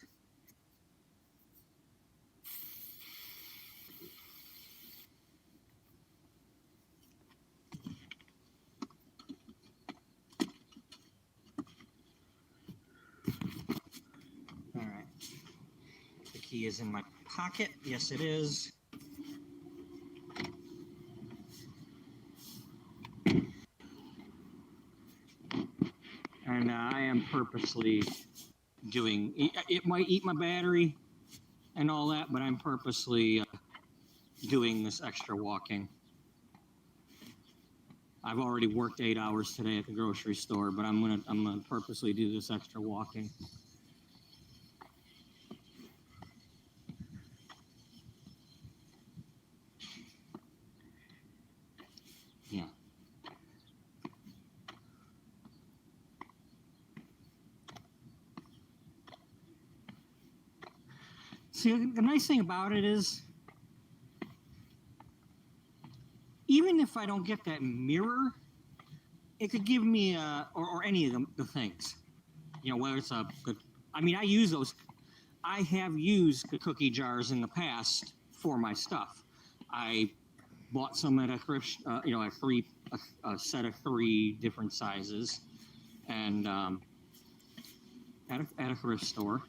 key is in my pocket. Yes, it is. And I am purposely doing, it might eat my battery and all that, but I'm purposely doing this extra walking. I've already worked 8 hours today at the grocery store, but I'm gonna purposely do this extra walking. Yeah. See, the nice thing about it is, even if I don't get that mirror, it could give me or any of the things. You know, whether it's a good, I mean, I use those. I have used the cookie jars in the past for my stuff. I bought some at a thrift, you know, a set of 3 different sizes, and at a thrift store.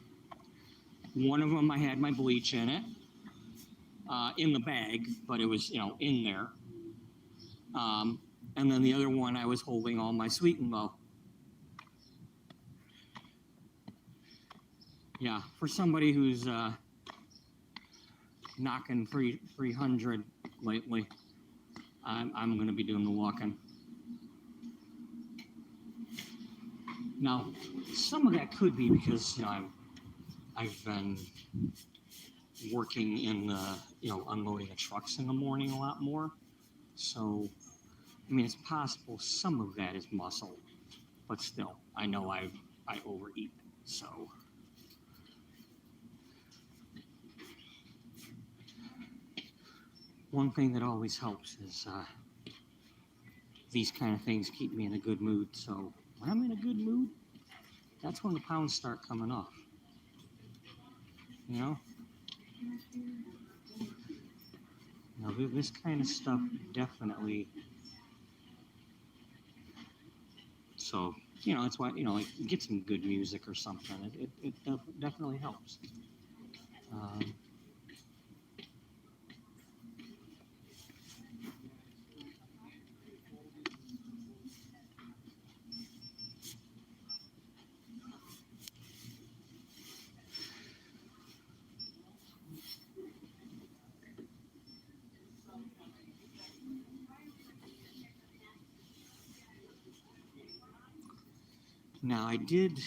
One of them I had my bleach in it, in the bag, but it was, you know, in there. And then the other one I was holding all my Sweet and Low. Yeah, for somebody who's knocking 300 lately, I'm going to be doing the walking. Now, some of that could be because, you know, I've been working in the, you know, unloading the trucks in the morning a lot more. So, I mean, it's possible some of that is muscle, but still, I know I overeat. So, one thing that always helps is these kind of things keep me in a good mood. So, when I'm in a good mood, that's when the pounds start coming off. You know? Now, this kind of stuff definitely. So, you know, that's why, you know, like, get some good music or something. It definitely helps. Now, I did,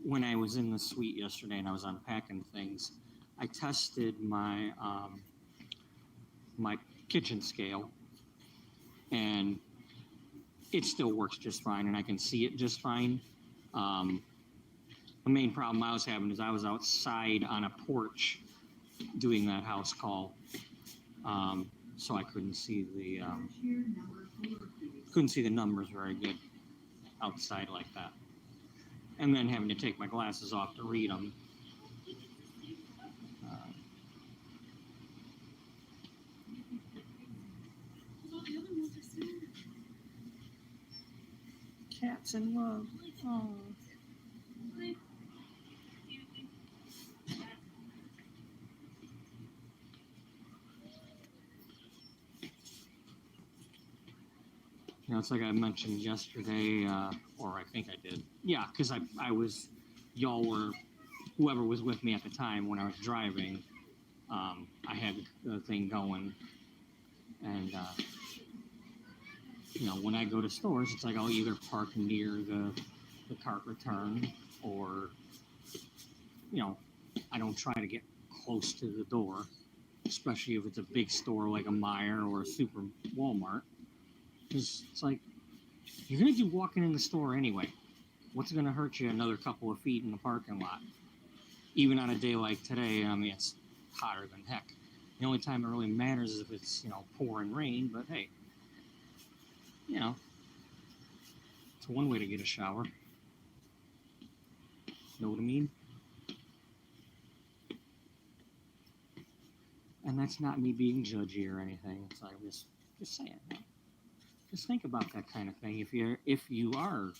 when I was in the suite yesterday and I was unpacking things, I tested my my kitchen scale, and it still works just fine, and I can see it just fine. The main problem I was having is I was outside on a porch doing that house call, so I couldn't see the numbers very good outside like that, and then having to take my glasses off to read them. Cats in love. Oh. You know, it's like I mentioned yesterday, or I think I did. Yeah, because I was, y'all were, whoever was with me at the time when I was driving, I had the thing going, and you know, when I go to stores, it's like I'll either park near the cart return, or, you know, I don't try to get close to the door, especially if it's a big store like a Meijer or a Super Walmart, because it's like, you're going to be walking in the store anyway. What's going to hurt you another couple of feet in the parking lot? Even on a day like today, I mean, it's hotter than heck. The only time it really matters is if it's, you know, pouring rain, but hey, you know, it's one way to get a shower. Know what I mean? And that's not me being judgy or anything. It's like just saying. Just think about that kind of thing. If you are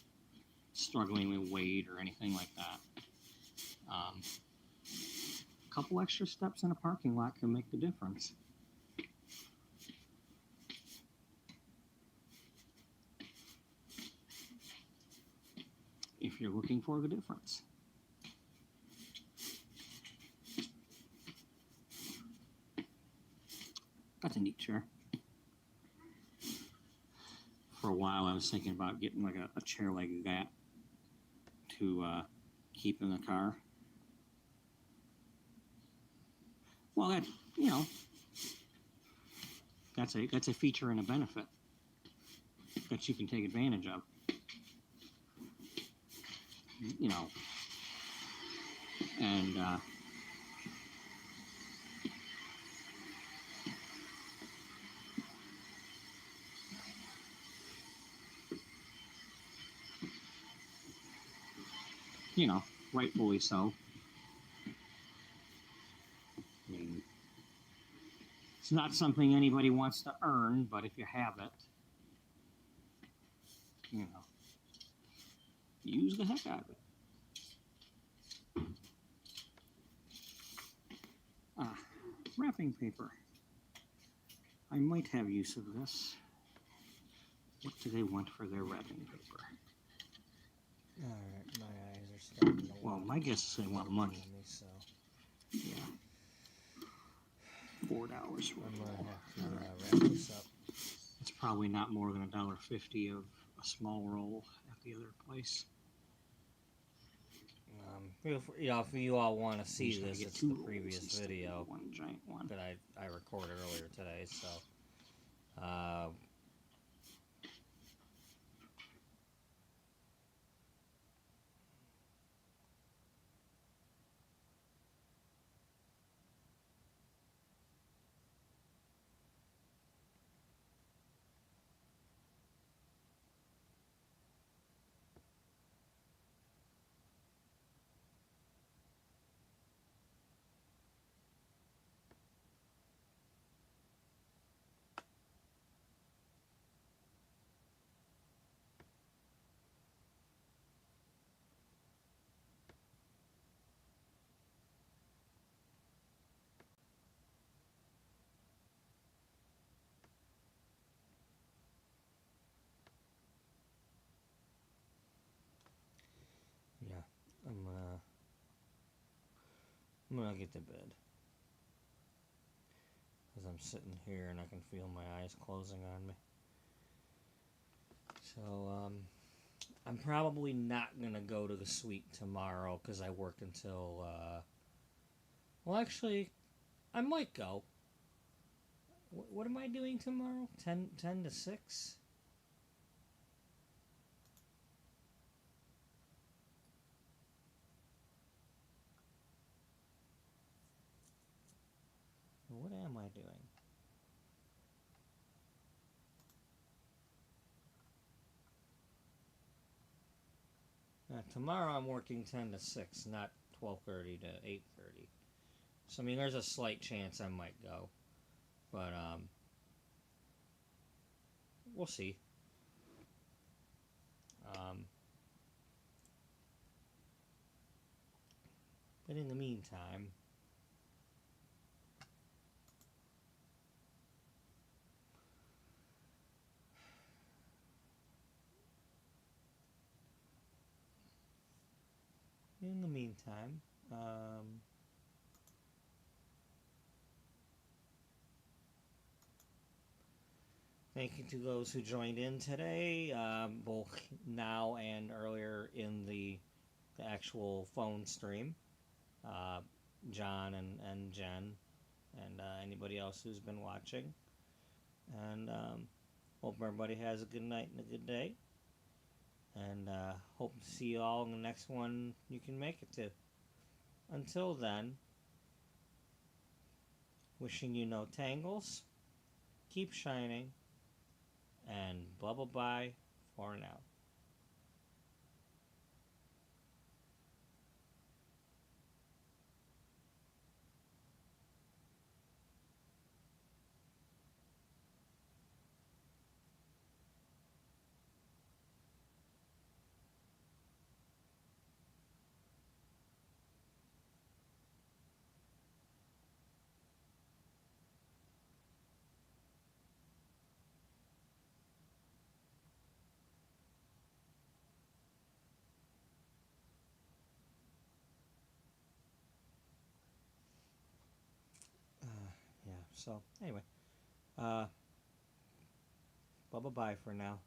struggling with weight or anything like that, A couple extra steps in a parking lot can make the difference. If you're looking for the difference. That's a neat chair. For a while, I was thinking about getting like a chair like that to keep in the car. Well, that, you know, that's a feature and a benefit that you can take advantage of. You know, and you know, rightfully so. I mean, it's not something anybody wants to earn, but if you have it, you know, use the heck out of it. Wrapping paper. I might have use of this. What do they want for their wrapping paper? Alright, my eyes are starting to Well, my guess is they want money. on me, so Yeah. $4 for I'm a gonna roll. have to wrap this up. It's probably not more than $1.50 of a small roll at the other place. If you all want to You see just gotta this, get it's two the rolls previous instead of video one giant one. that I recorded earlier today, so yeah, I'm gonna get to bed because I'm sitting here and I can feel my eyes closing on me. So I'm probably not gonna go to the suite tomorrow because I work until well, actually, I might go. What am I doing tomorrow? 10 to 6? What am I doing? Tomorrow I'm working 10 to 6, not 12:30 to 8:30. So, I mean, there's a slight chance I might go. But, we'll see. But in the meantime, thank you to those who joined in today, both now and earlier in the actual phone stream. John and Jen, and anybody else who's been watching. And hope everybody has a good night and a good day. And hope to see you all in the next one you can make it to. Until then, wishing you no tangles, keep shining, and blah blah bye for now. So anyway, bye bye for now.